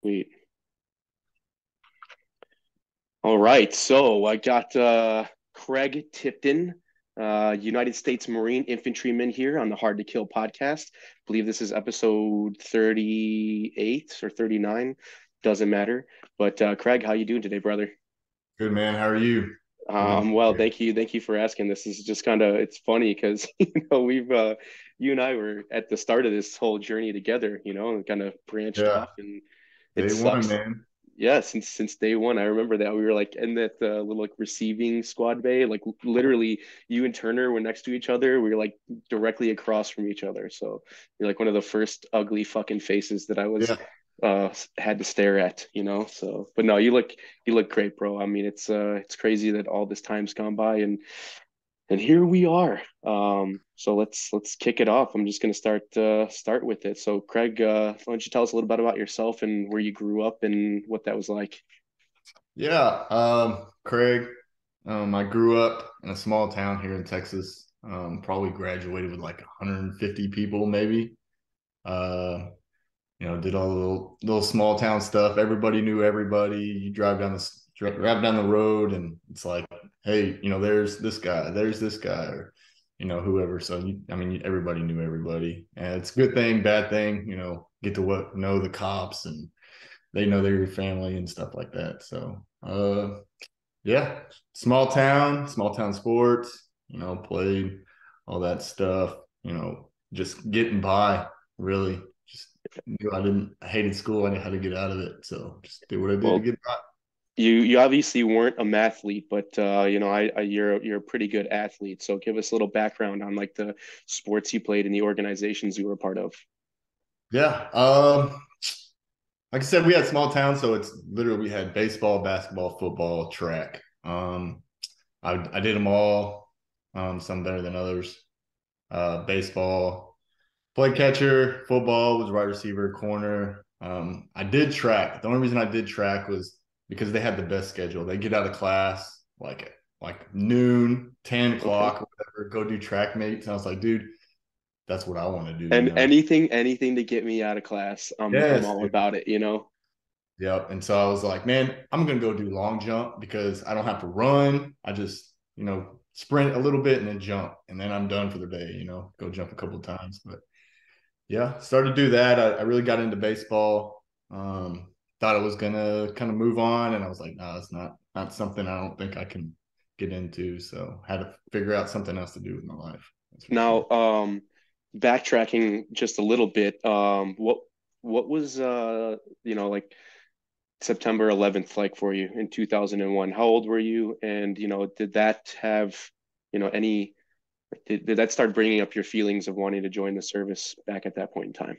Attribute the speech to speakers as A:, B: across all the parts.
A: Sweet. All right. So I got Craig Tipton, United States Marine infantryman here on the Hard to Kill podcast. I believe this is episode 38 or 39. Doesn't matter. But Craig, how you doing today, brother?
B: Good man. How are you? Good to be
A: Well,
B: here.
A: thank you. Thank you for asking. This is just kind of it's funny because we've you and I were at the start of this whole journey together, and kind of branched
B: Yeah,
A: off, and it
B: day one,
A: sucks.
B: man.
A: Yeah, since day one, I remember that we were like in that little like receiving squad bay, like literally you and Turner were next to each other. We were like directly across from each other. So you're like one of the first ugly fucking faces that I was
B: Yeah,
A: had to stare at. So, but no, you look great, bro. I mean, it's crazy that all this time's gone by, and here we are. So let's kick it off. I'm just gonna start with it. So Craig, why don't you tell us a little bit about yourself and where you grew up and what that was like?
B: yeah. Craig, I grew up in a small town here in Texas. Probably graduated with like 150 people, maybe. Uh, did all the little small town stuff. Everybody knew everybody. You drive down the road, and it's like, hey, there's this guy, or whoever. So everybody knew everybody, and it's a good thing, bad thing. Get to know the cops, and they know they're your family and stuff like that. So, yeah, small town sports. Played all that stuff. Just getting by, really. Just knew I hated school. I knew how to get out of it. So just did what I did to
A: Well,
B: get by.
A: you obviously weren't a mathlete, but you're a pretty good athlete. So give us a little background on like the sports you played and the organizations you were a part of.
B: Yeah. Like I said, we had small town, so it's literally we had baseball, basketball, football, track. I did them all, some better than others. Baseball, played catcher, football was wide receiver, corner. I did track. The only reason I did track was because they had the best schedule. They get out of class like noon, 10
A: Okay.
B: o'clock, or whatever, go do track mates. And I was like, dude, that's what I want to
A: And
B: do.
A: anything to get me out of class, I'm
B: Yes,
A: all
B: dude.
A: about it.
B: Yep. And so I was like, man, I'm gonna go do long jump because I don't have to run. I just, sprint a little bit and then jump. And then I'm done for the day, go jump a couple of times. But yeah, started to do that. I really got into baseball. Thought I was gonna kind of move on, and I was like, no, it's not something I don't think I can get into. So had to figure out something else to do with my life. That's for sure.
A: Now, backtracking just a little bit, what was like September 11th like for you in 2001? How old were you? And did that have any did that start bringing up your feelings of wanting to join the service back at that point in time?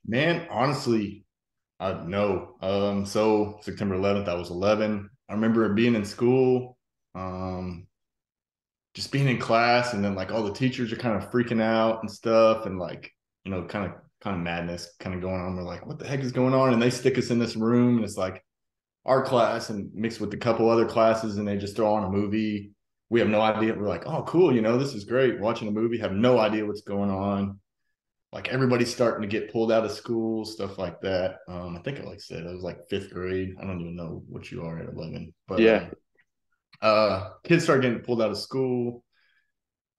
B: Man, honestly, no. So September 11th, I was 11. I remember being in school, um, just being in class, and then like all the teachers are kind of freaking out and stuff, and like kind of madness kind of going on. We're like, what the heck is going on? And they stick us in this room, and it's like our class and mixed with a couple other classes, and they just throw on a movie. We have no idea. We're like, oh, cool, this is great. Watching a movie, have no idea what's going on. Like everybody's starting to get pulled out of school, stuff like that. I think, like I said, I was like fifth grade. I don't even know what you are at 11, but
A: Yeah.
B: kids start getting pulled out of school.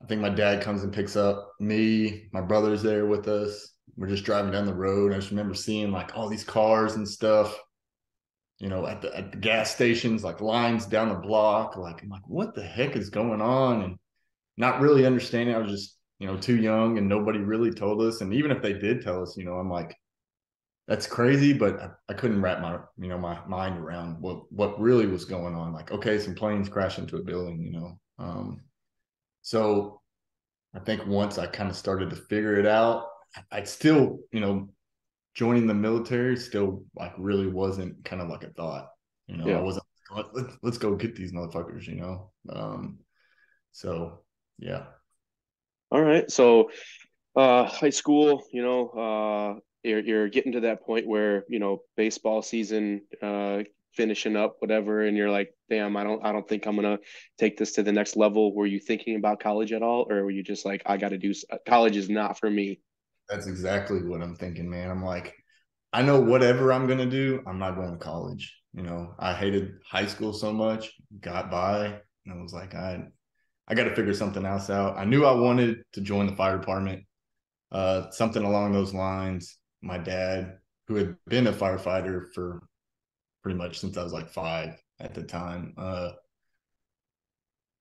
B: I think my dad comes and picks up me. My brother's there with us. We're just driving down the road. I just remember seeing like all these cars and stuff, at the gas stations, like lines down the block. Like I'm like, what the heck is going on? And not really understanding. I was just, too young, and nobody really told us. And even if they did tell us, I'm like, that's crazy, but I couldn't wrap my mind around what really was going on. Like, okay, some planes crash into a building. So I think once I kind of started to figure it out, I still, joining the military still like really wasn't kind of like a thought. I
A: Yeah.
B: wasn't, let's go get these motherfuckers. So yeah.
A: All right. So high school, you're getting to that point where, baseball season finishing up, whatever, and you're like, damn, I don't think I'm gonna take this to the next level. Were you thinking about college at all, or were you just like, I gotta college is not for me?
B: That's exactly what I'm thinking, man. I'm like, I know whatever I'm going to do, I'm not going to college. I hated high school so much, got by, and I was like, I got to figure something else out. I knew I wanted to join the fire department, something along those lines. My dad, who had been a firefighter for pretty much since I was like 5 at the time,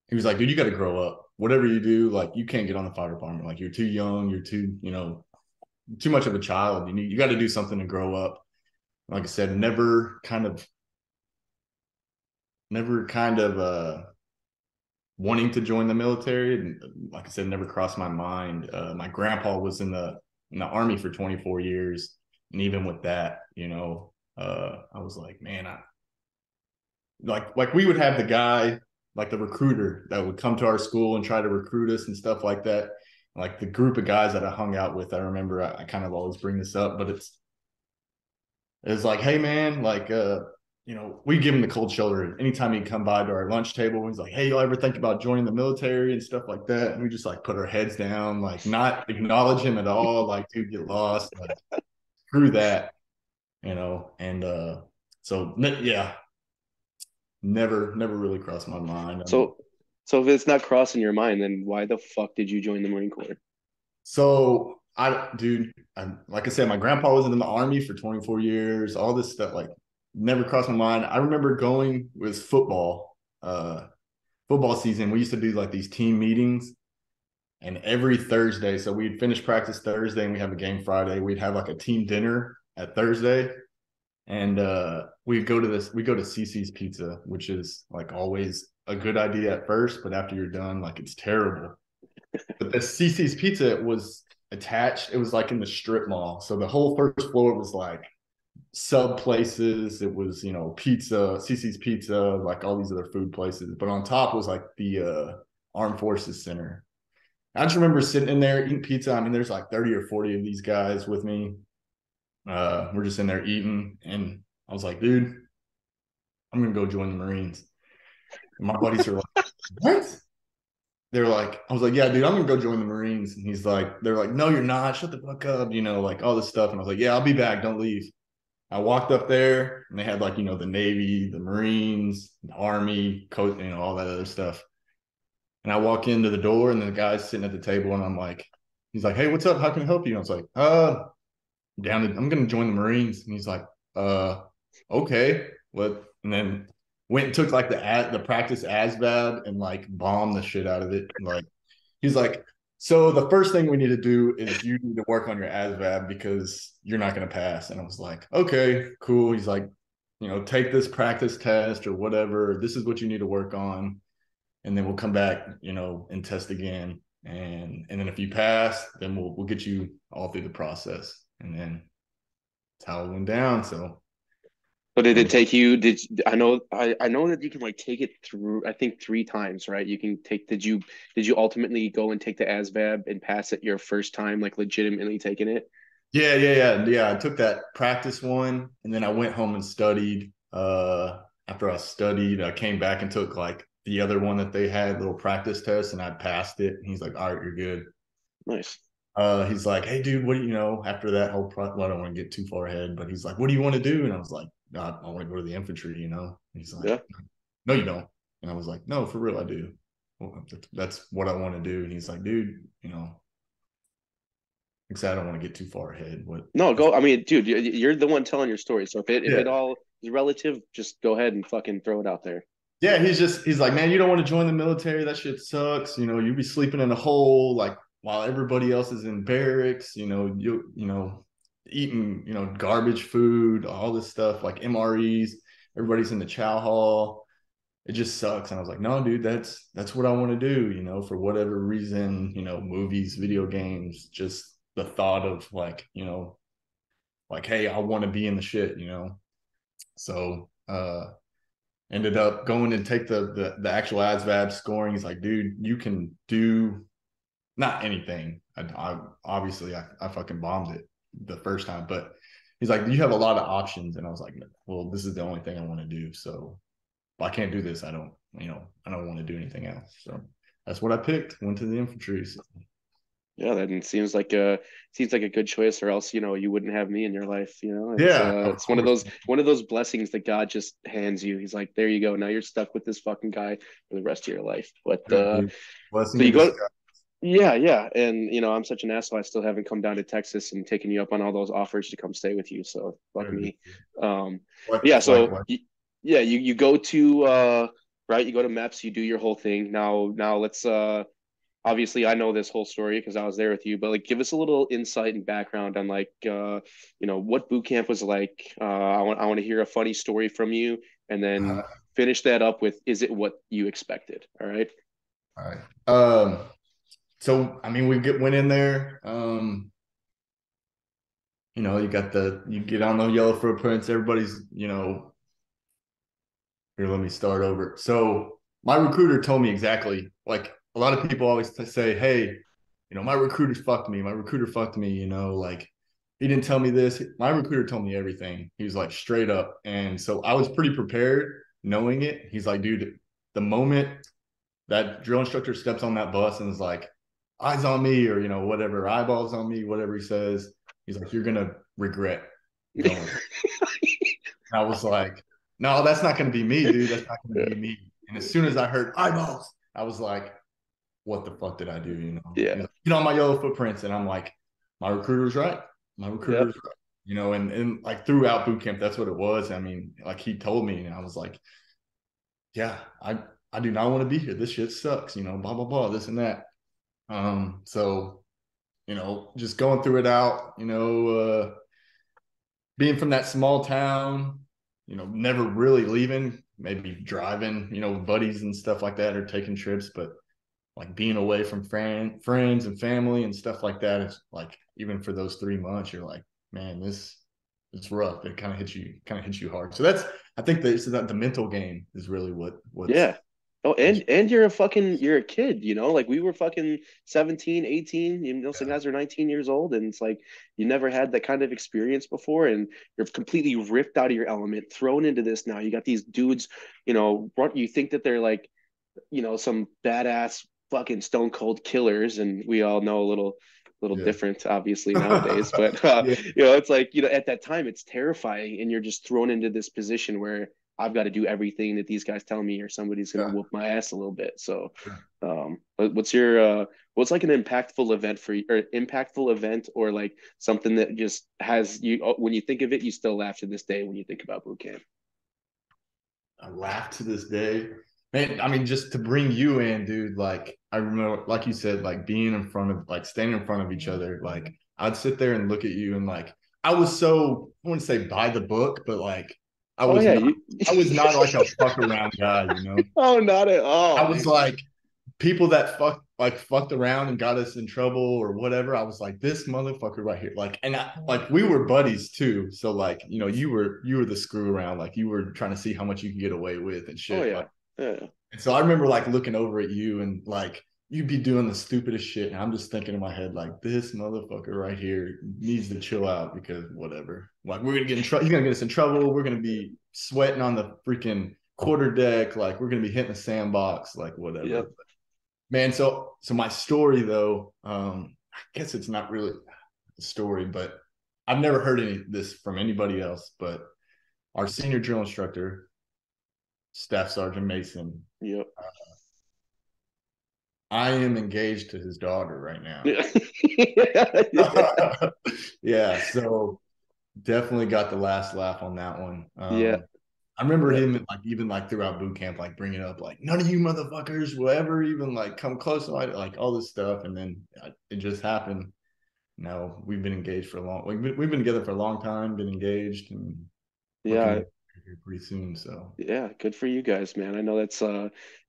B: he was like, dude, you got to grow up. Whatever you do, like, you can't get on the fire department. Like, you're too young. You're too much of a child. You got to do something to grow up. Like I said, never kind of wanting to join the military. And like I said, never crossed my mind. My grandpa was in the army for 24 years, and even with that, I was like, man, I like we would have the guy, like the recruiter, that would come to our school and try to recruit us and stuff like that. Like the group of guys that I hung out with, I remember I kind of always bring this up, but it's like, hey man, like we give him the cold shoulder anytime he'd come by to our lunch table. He's like, hey, y'all ever think about joining the military and stuff like that? And we just like put our heads down, like not acknowledge him at all. Like, dude, get lost. Like, screw that, And so yeah, never really crossed my mind.
A: So, so if it's not crossing your mind, then why the fuck did you join the Marine Corps?
B: So dude, like I said, my grandpa was in the army for 24 years. All this stuff, like, never crossed my mind. I remember going with football season. We used to do like these team meetings, and every Thursday, so we'd finish practice Thursday, and we have a game Friday. We'd have like a team dinner at Thursday, and we go to CC's Pizza, which is like always a good idea at first, but after you're done, like, it's terrible. But the CC's Pizza was attached. It was like in the strip mall. So the whole first floor was like sub places. It was, pizza, CC's Pizza, like all these other food places. But on top was like the Armed Forces Center. I just remember sitting in there eating pizza. I mean, there's like 30 or 40 of these guys with me. We're just in there eating. And I was like, dude, I'm going to go join the Marines. And my buddies are like, what? They're like, I was like, yeah, dude, I'm gonna go join the Marines. And they're like, no, you're not. Shut the fuck up, like all this stuff. And I was like, yeah, I'll be back. Don't leave. I walked up there, and they had like, the Navy, the Marines, the Army, coast, all that other stuff. And I walk into the door, and the guy's sitting at the table, and he's like, hey, what's up? How can I help you? And I was like, I'm gonna join the Marines. And he's like, okay, what? And then went and took like the practice ASVAB and like bombed the shit out of it. Like, he's like, so the first thing we need to do is you need to work on your ASVAB because you're not going to pass. And I was like, okay, cool. He's like, take this practice test or whatever. This is what you need to work on, and then we'll come back, and test again. And then if you pass, then we'll get you all through the process. And then that's how it went down. So
A: So did it take you? I know that you can like take it through. I think 3 times, right? You can take. Did you ultimately go and take the ASVAB and pass it your first time, like legitimately taking it?
B: yeah. I took that practice one, and then I went home and studied. After I studied, I came back and took like the other one that they had, little practice test, and I passed it. And he's like, all right, you're good.
A: Nice.
B: He's like, hey, dude, what do you know? After that whole well, I don't want to get too far ahead, but he's like, what do you want to do? And I was like, I want to go to the infantry. And he's like,
A: Yeah.
B: no, you don't. And I was like, no, for real, I do. Well, that's what I want to do. And he's like, dude, because I don't want to get too far ahead. What?
A: No, go. I mean, dude, you're the one telling your story. So if it
B: Yeah,
A: all is relative, just go ahead and fucking throw it out there.
B: yeah. He's like, man, you don't want to join the military. That shit sucks. You be sleeping in a hole like while everybody else is in barracks. Eating garbage food, all this stuff like MREs. Everybody's in the chow hall. It just sucks. And I was like, no, dude, that's what I want to do. For whatever reason, movies, video games, just the thought of like, hey, I want to be in the shit. So ended up going and take the actual ASVAB scoring. He's like, dude, you can do not anything. I obviously I fucking bombed it the first time, but he's like, you have a lot of options. And I was like, well, this is the only thing I want to do. So if I can't do this, I don't want to do anything else. So that's what I picked. Went to the infantry. So.
A: Yeah, that seems like a good choice, or else, you wouldn't have me in your life.
B: Yeah, of
A: It's
B: course.
A: one of those blessings that God just hands you. He's like, there you go. Now you're stuck with this fucking guy for the rest of your life. But
B: Good, dude. Blessing
A: so
B: in
A: you go,
B: disguise.
A: yeah, yeah. And I'm such an asshole. I still haven't come down to Texas and taken you up on all those offers to come stay with you. So fuck
B: Good,
A: me. Um, yeah,
B: like,
A: so yeah, you go to right, you go to MEPS, you do your whole thing. Now let's obviously I know this whole story because I was there with you, but like give us a little insight and background on like what boot camp was like. I want to hear a funny story from you, and then finish that up with, is it what you expected? All right.
B: all right. So I mean, went in there. You get on the yellow footprints. Everybody's, here. Let me start over. So my recruiter told me exactly. Like a lot of people always say, "Hey, my recruiter fucked me. My recruiter fucked me." Like he didn't tell me this. My recruiter told me everything. He was like straight up, and so I was pretty prepared, knowing it. He's like, "Dude, the moment that drill instructor steps on that bus and is like, eyes on me, or whatever, eyeballs on me, whatever he says, he's like, you're gonna regret going." I was like, no, that's not gonna be me, dude. That's not gonna
A: Yeah.
B: be me. And as soon as I heard eyeballs, I was like, what the fuck did I do? He's
A: Yeah.
B: like, get on my yellow footprints. And I'm like, my recruiter's right. My
A: Yep.
B: recruiter's right. And like throughout boot camp, that's what it was. I mean, like he told me, and I was like, yeah, I do not want to be here. This shit sucks, blah, blah, blah, this and that. So, just going through it out, being from that small town, never really leaving, maybe driving, buddies and stuff like that, or taking trips, but like being away from friends and family and stuff like that. It's like, even for those 3 months, you're like, man, this it's rough. It kind of hits you hard. So I think that the mental game is really what's
A: Yeah. Oh, and you're a kid, like we were fucking 17, 18, some
B: yeah,
A: guys are 19 years old, and it's like you never had that kind of experience before, and you're completely ripped out of your element, thrown into this now. You got these dudes, you think that they're like, some badass fucking stone cold killers, and we all know a little
B: yeah.
A: different obviously nowadays, but
B: Yeah,
A: it's like, at that time it's terrifying, and you're just thrown into this position where I've got to do everything that these guys tell me, or somebody's going to
B: yeah.
A: whoop my ass a little bit. So what's your what's like an impactful event for you, or impactful event, or like something that just has you, when you think of it, you still laugh to this day when you think about boot camp?
B: I laugh to this day. Man, I mean, just to bring you in, dude, like I remember, like you said, like being in front of, like standing in front of each other, like I'd sit there and look at you, and like I was so, I wouldn't say by the book, but like I
A: Oh
B: was
A: yeah,
B: not
A: you
B: I was not like a fuck around guy.
A: oh, not at
B: I
A: all,
B: was
A: dude.
B: like people that fucked around and got us in trouble or whatever. I was like, this motherfucker right here. Like, and like we were buddies too. So like, you were the screw around, like you were trying to see how much you could get away with and
A: Oh
B: shit. Like,
A: yeah, yeah.
B: and so I remember like looking over at you, and like you'd be doing the stupidest shit. And I'm just thinking in my head, like, this motherfucker right here needs to chill out, because whatever. Like, we're gonna get in trouble. He's gonna get us in trouble. We're gonna be sweating on the freaking quarter deck. Like, we're gonna be hitting the sandbox, like
A: Yep.
B: whatever. Man, so my story though, I guess it's not really a story, but I've never heard any this from anybody else. But our senior drill instructor, Staff Sergeant Mason,
A: Yep.
B: I am engaged to his daughter right now.
A: Yeah. Yeah.
B: Yeah, so definitely got the last laugh on that one.
A: Yeah.
B: I remember
A: Yeah.
B: him like even like throughout boot camp, like bringing up like none of you motherfuckers will ever even like come close to like all this stuff, and then it just happened. No, we've been engaged for a long. We've been together for a long time. Been engaged and looking
A: Yeah.
B: to here pretty soon. So
A: Yeah, good for you guys, man. I know that's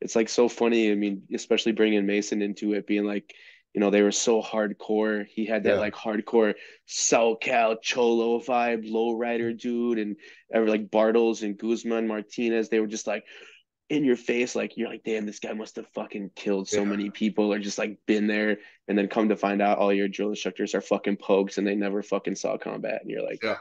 A: it's like so funny. I mean, especially bringing Mason into it, being like, they were so hardcore. He had that
B: yeah,
A: like hardcore SoCal Cholo vibe, lowrider dude, and like Bartles and Guzman Martinez. They were just like in your face, like you're like, damn, this guy must have fucking killed so
B: yeah,
A: many people, or just like been there, and then come to find out all your drill instructors are fucking pokes and they never fucking saw combat, and you're like,
B: yeah.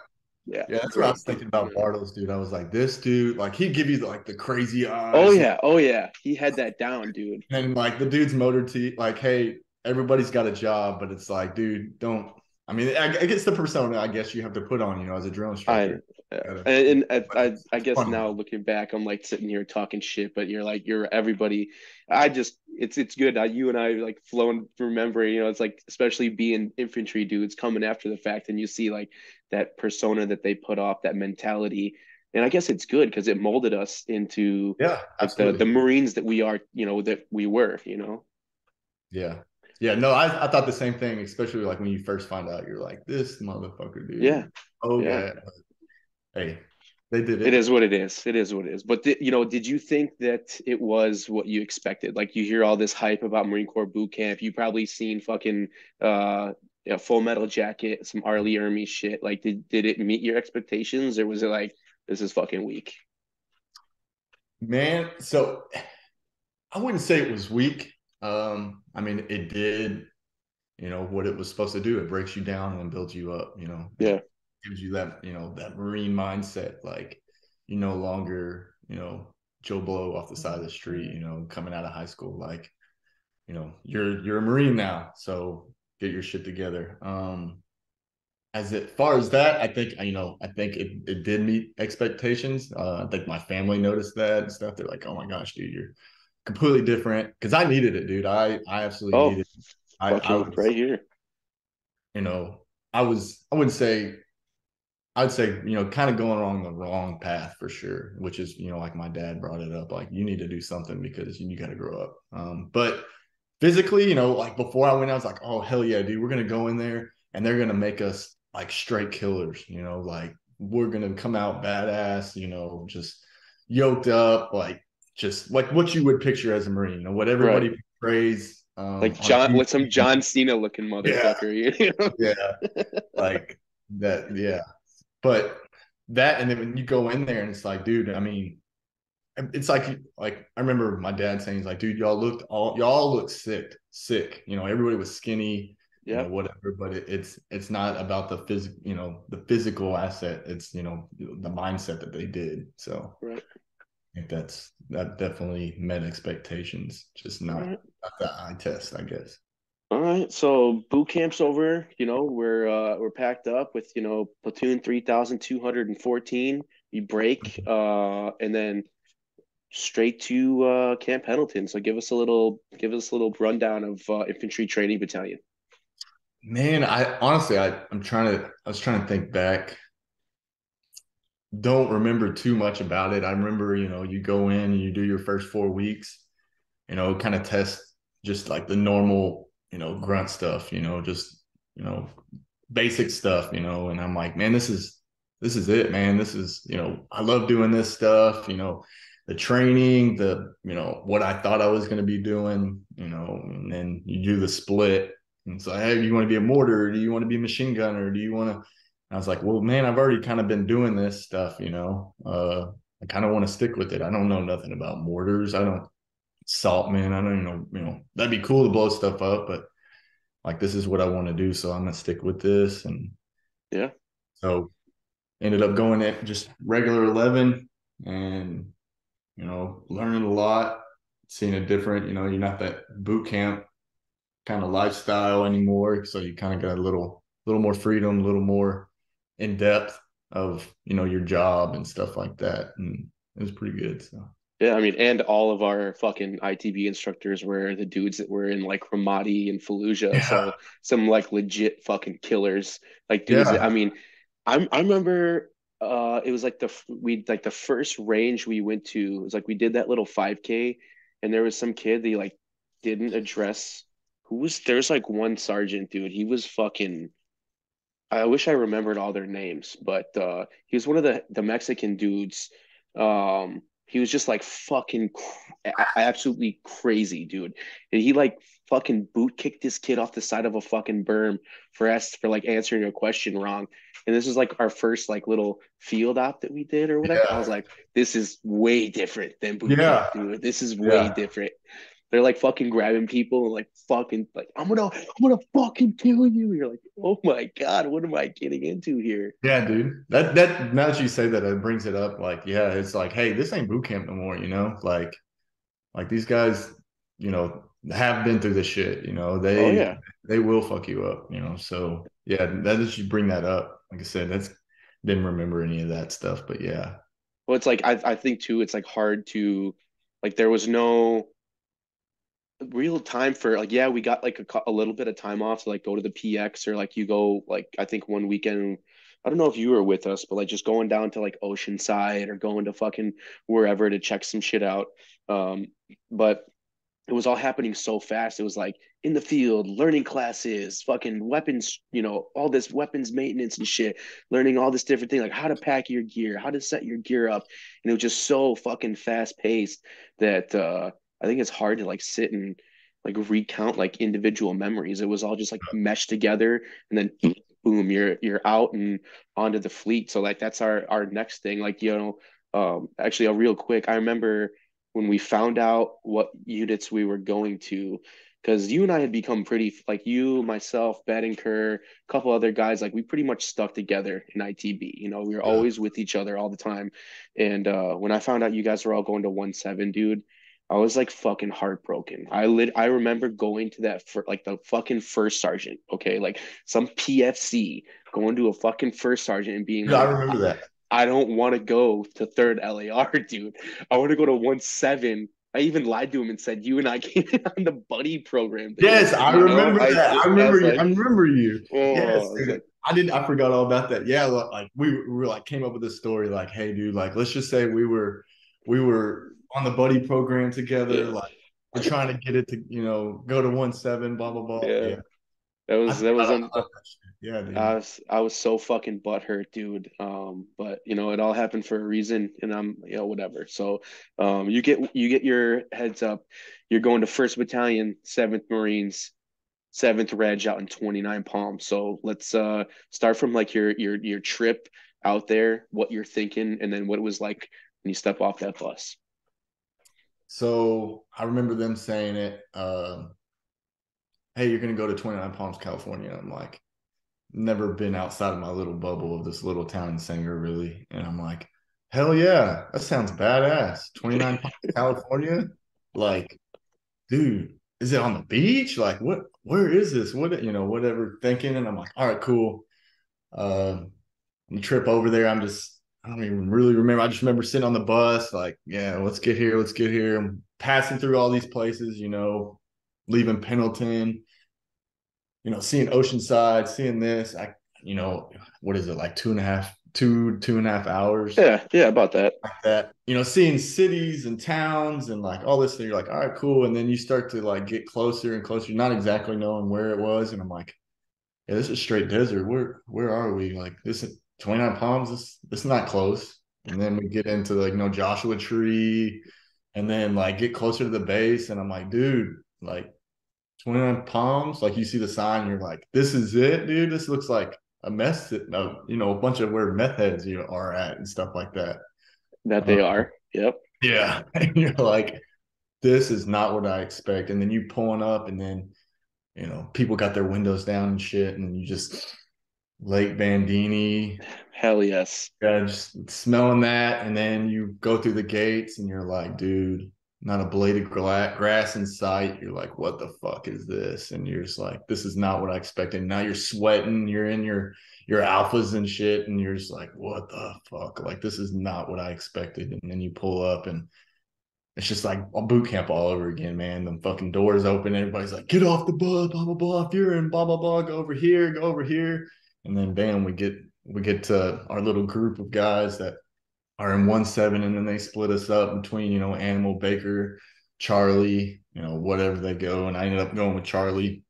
A: yeah,
B: Yeah, that's what I
A: great.
B: was thinking about Bartles, dude. I was like, this dude, like he'd give you like the crazy
A: Oh
B: eyes,
A: yeah, oh yeah, he had that down, dude.
B: and like the dude's motor T, like, hey, everybody's got a job, but it's like, dude, don't. I mean, I guess the persona I guess you have to put on, as a drill
A: I
B: instructor. Gotta,
A: and
B: but
A: I
B: it's
A: guess
B: fun.
A: now looking back, I'm like sitting here talking shit, but you're everybody. I just it's good. You and I like flowing through memory. It's like especially being infantry dudes coming after the fact, and you see like that persona that they put off, that mentality, and I guess it's good because it molded us into
B: Yeah,
A: like the
B: absolutely.
A: Marines that we are, that we were.
B: Yeah. Yeah. No, I thought the same thing, especially like when you first find out, you're like, this motherfucker,
A: Yeah,
B: dude.
A: yeah.
B: Okay. Hey, they did
A: It
B: it.
A: is what it is. It is what it is. But did you think that it was what you expected? Like you hear all this hype about Marine Corps boot camp. You probably seen fucking Full Metal Jacket, some Arlie Ermy shit. Like did it meet your expectations, or was it like this is fucking weak?
B: Man, so I wouldn't say it was weak. I mean, it did, what it was supposed to do. It breaks you down and builds you up, it
A: Yeah,
B: gives you that, that Marine mindset. Like you no longer, Joe Blow off the side of the street, coming out of high school. Like, you're a Marine now, so get your shit together. As far as that, I think it did meet expectations. I think my family noticed that and stuff. They're like, "Oh my gosh, dude, you're completely different." Because I needed it, dude. I absolutely
A: oh,
B: needed it. I
A: fucking
B: was,
A: right here.
B: you know, I wouldn't say, I'd say, kind of going along the wrong path for sure. Which is, like my dad brought it up, like you need to do something because you got to grow up. But physically, like before I went, I was like, oh hell yeah, dude, we're gonna go in there and they're gonna make us like straight killers, like we're gonna come out badass, just yoked up, like just like what you would picture as a Marine, what
A: Right.
B: everybody portrays
A: Like
B: on
A: John, like some
B: TV.
A: John Cena looking
B: Yeah,
A: motherfucker. You know?
B: yeah, like that, yeah. But that, and then when you go in there and it's like, dude, I mean, it's like I remember my dad saying, he's like, dude, y'all look sick. Everybody was skinny,
A: Yep.
B: whatever. But it's not about the physical, the physical asset. It's the mindset that they did. So
A: Right.
B: I think that definitely met expectations. Just
A: All
B: not
A: right.
B: the eye test, I guess.
A: All right, so boot camp's over. We're packed up with platoon 3,214. We break, and then straight to Camp Pendleton. So give us a little rundown of Infantry Training Battalion.
B: Man, I honestly, I was trying to think back. Don't remember too much about it. I remember, you go in and you do your first 4 weeks, kind of test just like the normal, grunt stuff, just, you know, basic stuff, and I'm like, man, this is it, man. This is, I love doing this stuff, the training, what I thought I was going to be doing, and then you do the split. And so, hey, do you want to be a mortar? Do you want to be a machine gunner? Do you want to? I was like, well, man, I've already kind of been doing this stuff, I kind of want to stick with it. I don't know nothing about mortars. I don't salt, man. I don't even know, that'd be cool to blow stuff up, but like this is what I want to do. So I'm gonna stick with this. And
A: Yeah.
B: so ended up going at just regular 11 and, learning a lot, seeing a different, you're not that boot camp kind of lifestyle anymore. So you kind of got a little more freedom, a little more in depth of, your job and stuff like that. And it was pretty good. So
A: Yeah, I mean, and all of our fucking ITB instructors were the dudes that were in like Ramadi and Fallujah.
B: yeah,
A: So some like legit fucking killers, like dudes that, I
B: yeah,
A: mean, I remember it was like the first range we went to, it was like we did that little 5K and there was some kid that like didn't address there's like one sergeant dude. He was fucking I wish I remembered all their names, but he was one of the Mexican dudes. He was just like fucking absolutely crazy, dude. And he like fucking boot kicked this kid off the side of a fucking berm for like answering a question wrong. And this was like our first like little field op that we did or whatever. I was like, this is way different than boot camp,
B: yeah,
A: dude. This is way
B: yeah.
A: different. They're like fucking grabbing people and like fucking like I'm gonna fucking kill you. You're like, oh my God, what am I getting into here?
B: Yeah, dude. That now that you say that, it brings it up. Like, yeah, it's like, hey, this ain't boot camp no more. Like these guys. have been through this shit.
A: Oh
B: They
A: yeah.
B: they will fuck you up. So yeah, that is you bring that up. Like I said, that's didn't remember any of that stuff, but yeah.
A: Well, it's like I think too, it's like hard to like there was no real time for like yeah we got like a little bit of time off to like go to the PX or like you go like I think one weekend I don't know if you were with us but like just going down to like Oceanside or going to fucking wherever to check some shit out um but it was all happening so fast. It was like in the field, learning classes, fucking weapons, all this weapons maintenance and shit, learning all this different thing, like how to pack your gear, how to set your gear up. And it was just so fucking fast paced that I think it's hard to like sit and like recount like individual memories. It was all just like meshed together and then boom, you're out and onto the fleet. So like that's our next thing. Like, actually real quick, I remember when we found out what units we were going to, because you and I had become pretty like you, myself, Bettenker, a couple other guys, like we pretty much stuck together in ITB. We were
B: Yeah.
A: always with each other all the time. And when I found out you guys were all going to 1-7, dude, I was like fucking heartbroken. I remember going to that for like the fucking first sergeant, okay, like some PFC going to a fucking first sergeant and being
B: Yeah, I
A: like,
B: remember that.
A: I don't want to go to third LAR, dude. I want to go to 1-7. I even lied to him and said, you and I came in on the buddy program
B: Yes,
A: together.
B: I remember
A: I
B: that.
A: just,
B: I
A: I
B: remember
A: was
B: you. I
A: like,
B: remember you.
A: oh,
B: Yes,
A: I was
B: dude.
A: like,
B: I forgot all about that. Yeah, like we were like came up with this story like, hey, dude, like let's just say we were on the buddy program together.
A: yeah,
B: Like we're trying to get it to, go to 1-7, blah, blah, blah.
A: yeah.
B: Yeah.
A: That
B: I
A: was, that
B: forgot
A: was,
B: all
A: un-
B: about that shit. Yeah,
A: I
B: dude.
A: was, I was so fucking butthurt, dude. But it all happened for a reason, and I'm, whatever. So, you get your heads up. You're going to First Battalion, 7th Marines, 7th Reg out in 29 Palms. So let's start from like your trip out there, what you're thinking, and then what it was like when you step off that bus.
B: So I remember them saying it, hey, you're gonna go to 29 Palms, California. I'm like, never been outside of my little bubble of this little town in Sanger, really. And I'm like, hell yeah, that sounds badass. 29 Palms, California? Like, dude, is it on the beach? Like, where is this? Whatever thinking. And I'm like, all right, cool. On the trip over there, I don't even really remember. I just remember sitting on the bus, like, yeah, let's get here, let's get here. I'm passing through all these places, leaving Pendleton, seeing Oceanside, seeing this. What is it, like 2.5 hours
A: Yeah, yeah, about that.
B: like that, seeing cities and towns and like all this thing. You're like, all right, cool. And then you start to like get closer and closer, not exactly knowing where it was. And I'm like, yeah, this is straight desert. Where are we? Like this is 29 Palms. This is not close. And then we get into like Joshua Tree, and then like get closer to the base, and I'm like, dude, like 29 Palms. Like you see the sign, you're like, this is it, dude. This looks like a mess that a bunch of where meth heads are at and stuff like that.
A: That
B: Uh,
A: they are. Yep.
B: yeah, and you're like, this is not what I expect. And then you pulling up, and then people got their windows down and shit, and you just Lake Bandini,
A: Hell yes.
B: yeah, just smelling that, and then you go through the gates, and you're like, dude, not a blade of grass in sight. You're like, what the fuck is this? And you're just like, this is not what I expected. Now you're sweating, you're in your alphas and shit, and you're just like, what the fuck? Like, this is not what I expected. And then you pull up, and it's just like a boot camp all over again, man. The fucking doors open, everybody's like, get off the bus, blah blah blah. If you're in blah blah blah, go over here, go over here. And then bam, we get to our little group of guys that are in 1-7, and then they split us up between, Animal, Baker, Charlie, whatever they go. And I ended up going with Charlie.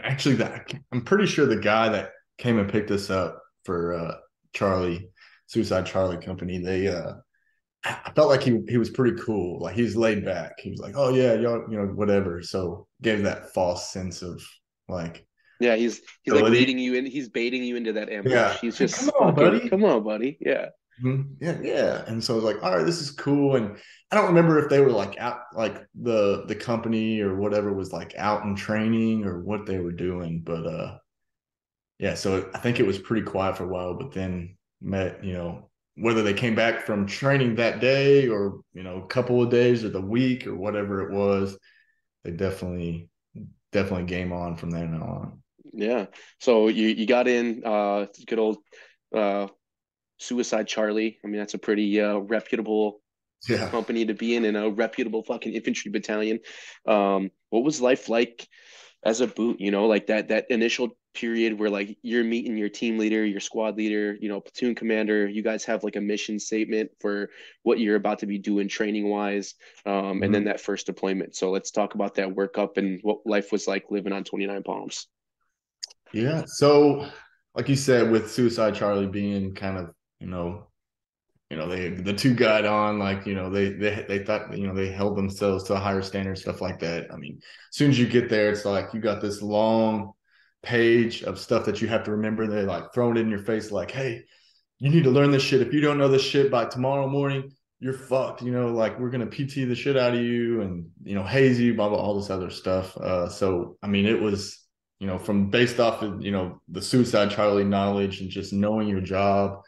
B: Actually, I'm pretty sure the guy that came and picked us up for Charlie, Suicide Charlie Company, they I felt like he was pretty cool. Like he's laid back. He was like, "Oh yeah, y'all, whatever." So gave that false sense of like
A: Yeah, he's like
B: ability.
A: leading you in. He's baiting you into that ambush.
B: Yeah,
A: He's
B: hey, come
A: just
B: on,
A: fucking,
B: buddy.
A: come on, buddy. Yeah.
B: Yeah, yeah. And so I was like, "All right, this is cool." And I don't remember if they were like out, like the company or whatever was like out in training or what they were doing, but yeah. So I think it was pretty quiet for a while, but then met, whether they came back from training that day or a couple of days or the week or whatever it was, they definitely game on from there on.
A: Yeah. So you got in good old uh Suicide Charlie. I mean, that's a pretty reputable
B: Yeah.
A: company to be in a reputable fucking infantry battalion. What was life like as a boot? You know, like that initial period where like you're meeting your team leader, your squad leader, you know, platoon commander. You guys have like a mission statement for what you're about to be doing training wise, and then
B: Mhm.
A: that first deployment. So let's talk about that workup and what life was like living on 29 Palms.
B: Yeah. So, like you said, with Suicide Charlie being kind of, you know, they the two got on, like, they thought, they held themselves to a higher standard, stuff like that. I mean, as soon as you get there, it's like you got this long page of stuff that you have to remember. They're like throwing it in your face, like, hey, you need to learn this shit. If you don't know this shit by tomorrow morning, you're fucked. Like we're gonna PT the shit out of you and haze you, blah blah, all this other stuff. So I mean, it was from based off of the Suicide Charlie knowledge and just knowing your job.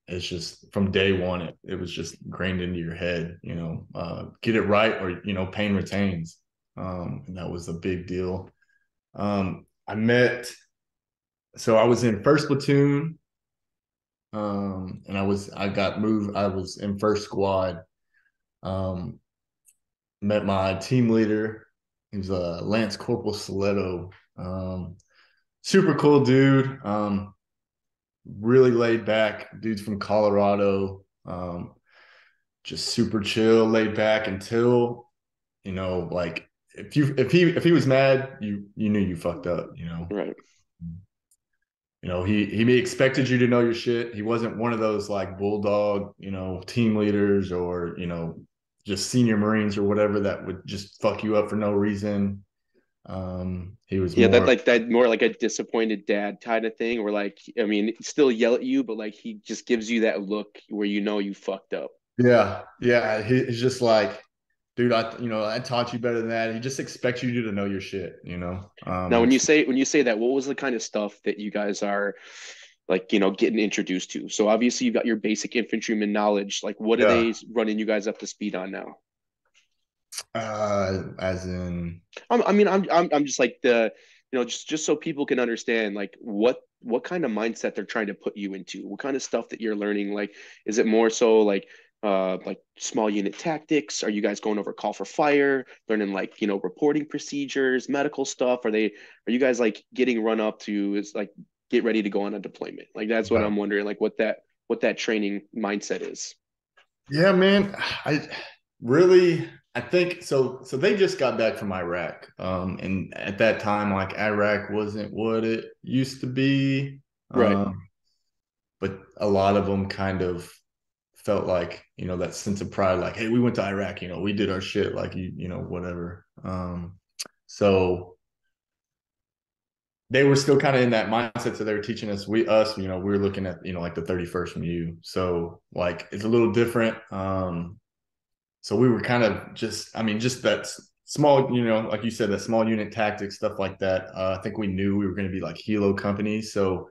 B: It's just from day one, it was just ingrained into your head. Get it right or pain retains, and that was a big deal. I met. So I was in first platoon, and I got moved. I was in first squad. Um, Met my team leader. He was Lance Corporal Stiletto. Super cool dude. Really laid back. Dude's from Colorado. Just super chill, laid back until like if he was mad, you knew you fucked up.
A: Right.
B: He expected you to know your shit. He wasn't one of those like bulldog, team leaders or, just senior Marines or whatever that would just fuck you up for no reason. He was
A: Yeah, that
B: more,
A: like that more like a disappointed dad kind of thing, where like I mean, still yell at you, but like he just gives you that look where you know you fucked up.
B: yeah, yeah. He's just like, dude, I taught you better than that. He just expects you to know your shit.
A: Now,
B: And
A: when you say that, what was the kind of stuff that you guys are like, you know, getting introduced to? So obviously you've got your basic infantryman knowledge. Like, what are
B: yeah,
A: they running you guys up to speed on now?
B: as in,
A: I mean, I'm just like you know, just so people can understand, like what kind of mindset they're trying to put you into, what kind of stuff that you're learning. Like, is it more so like small unit tactics? Are you guys going over call for fire, learning like you know reporting procedures, medical stuff? Are you guys like getting run up to is like get ready to go on a deployment? Like that's what
B: yeah.
A: I'm wondering, like what that training mindset is.
B: Yeah, man. I really, I think so. So they just got back from Iraq. And at that time, like Iraq wasn't what it used to be.
A: Right.
B: Um, but a lot of them kind of felt like, that sense of pride, like, hey, we went to Iraq, we did our shit, like whatever. So they were still kind of in that mindset. So they were teaching us, we were looking at, like the 31st from you. So like it's a little different. So we were kind of just, I mean, just that small, like you said, that small unit tactics, stuff like that. I think we knew we were going to be like helo companies. So,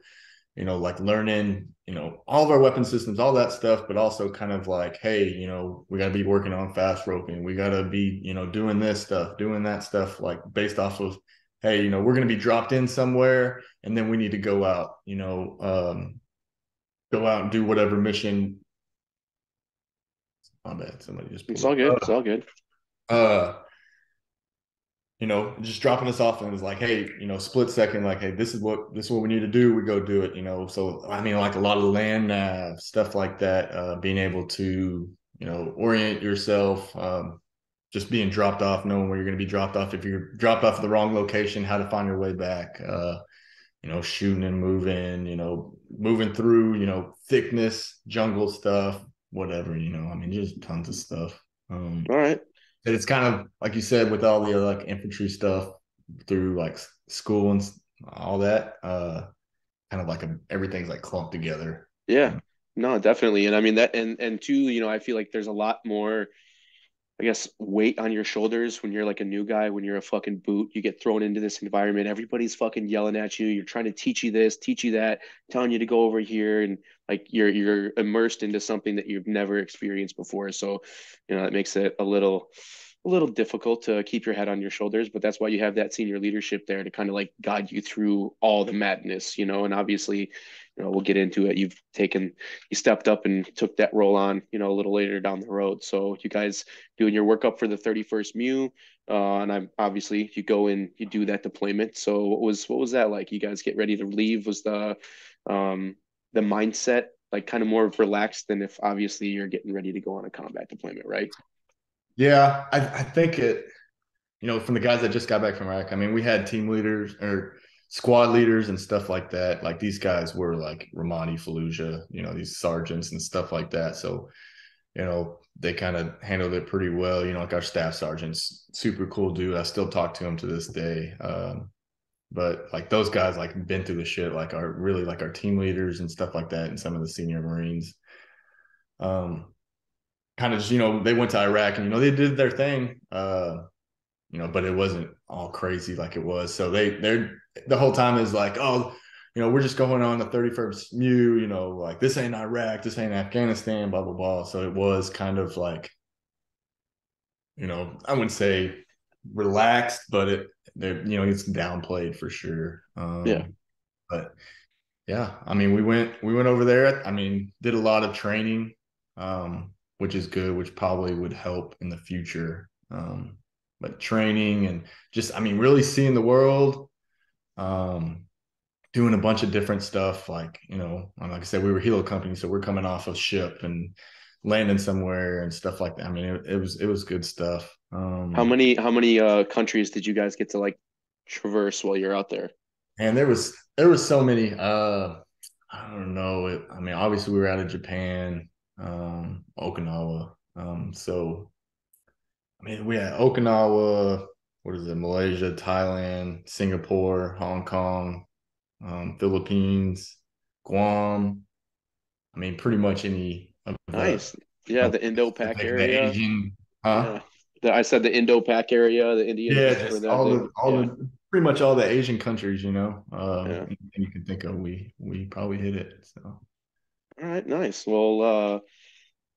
B: like learning, all of our weapon systems, all that stuff, but also kind of like, hey, we got to be working on fast roping. We got to be, doing this stuff, doing that stuff, like based off of, hey, we're going to be dropped in somewhere and then we need to go out and do whatever mission. My bad. Somebody just
A: It's
B: pulled
A: all
B: up.
A: good. It's all good.
B: Uh, just dropping us off and it was like, hey, split second, like, hey, this is what we need to do. We go do it. So I mean, like a lot of land nav stuff like that, being able to, orient yourself, just being dropped off, knowing where you're going to be dropped off. If you're dropped off at the wrong location, how to find your way back, shooting and moving, moving through, thickness, jungle stuff, whatever, I mean, just tons of stuff.
A: All right.
B: And it's kind of like you said with all the other like infantry stuff through like school and all that. Kind of like everything's like clumped together.
A: Yeah. No, definitely. And I mean that and two, you know, I feel like there's a lot more, I guess, weight on your shoulders when you're like a new guy, when you're a fucking boot, you get thrown into this environment. Everybody's fucking yelling at you. You're trying to teach you this, teach you that, telling you to go over here and like you're immersed into something that you've never experienced before. So, you know, that makes it a little a little difficult to keep your head on your shoulders, but that's why you have that senior leadership there to kind of like guide you through all the madness, and obviously, we'll get into it. You stepped up and took that role on, a little later down the road. So you guys doing your workup for the 31st MU, and I'm obviously you go in, you do that deployment. So what was that like? You guys get ready to leave? Was um, the mindset like kind of more relaxed than if obviously you're getting ready to go on a combat deployment, right?
B: Yeah, I think from the guys that just got back from Iraq, I mean, we had team leaders or squad leaders and stuff like that. Like these guys were like Ramadi Fallujah, these sergeants and stuff like that. So, they kind of handled it pretty well. Like our staff sergeant's super cool dude. I still talk to him to this day. But like those guys like been through the shit, like our team leaders and stuff like that, and some of the senior Marines. Kind of just, they went to Iraq and they did their thing. But it wasn't all crazy like it was. So they're the whole time is like, oh, we're just going on the 31st MU, like this ain't Iraq, this ain't Afghanistan, blah, blah, blah. So it was kind of like, I wouldn't say relaxed, but it's downplayed for sure.
A: Yeah.
B: But yeah, I mean, we went over there. I mean, did a lot of training, which is good, which probably would help in the future. But training and just, I mean, really seeing the world, doing a bunch of different stuff. Like I said, we were helo company, so we're coming off a ship and landing somewhere and stuff like that. I mean, it was good stuff.
A: How many countries did you guys get to like traverse while you're out there?
B: And there was so many. I don't know. I mean, obviously we were out of Japan, Okinawa. So I mean, we had Okinawa, what is it, Malaysia, Thailand, Singapore, Hong Kong, Philippines, Guam. I mean, pretty much any of the
A: Nice. Yeah, the Indo-Pac
B: Pacific, the
A: area.
B: Asian, huh?
A: Yeah. I said the Indo-Pac area, the Indian
B: Yeah,
A: or
B: just
A: the,
B: all
A: the
B: the all
A: yeah,
B: the pretty much all the Asian countries,
A: yeah.
B: and you can think of, we probably hit it. So
A: All right, nice. Well,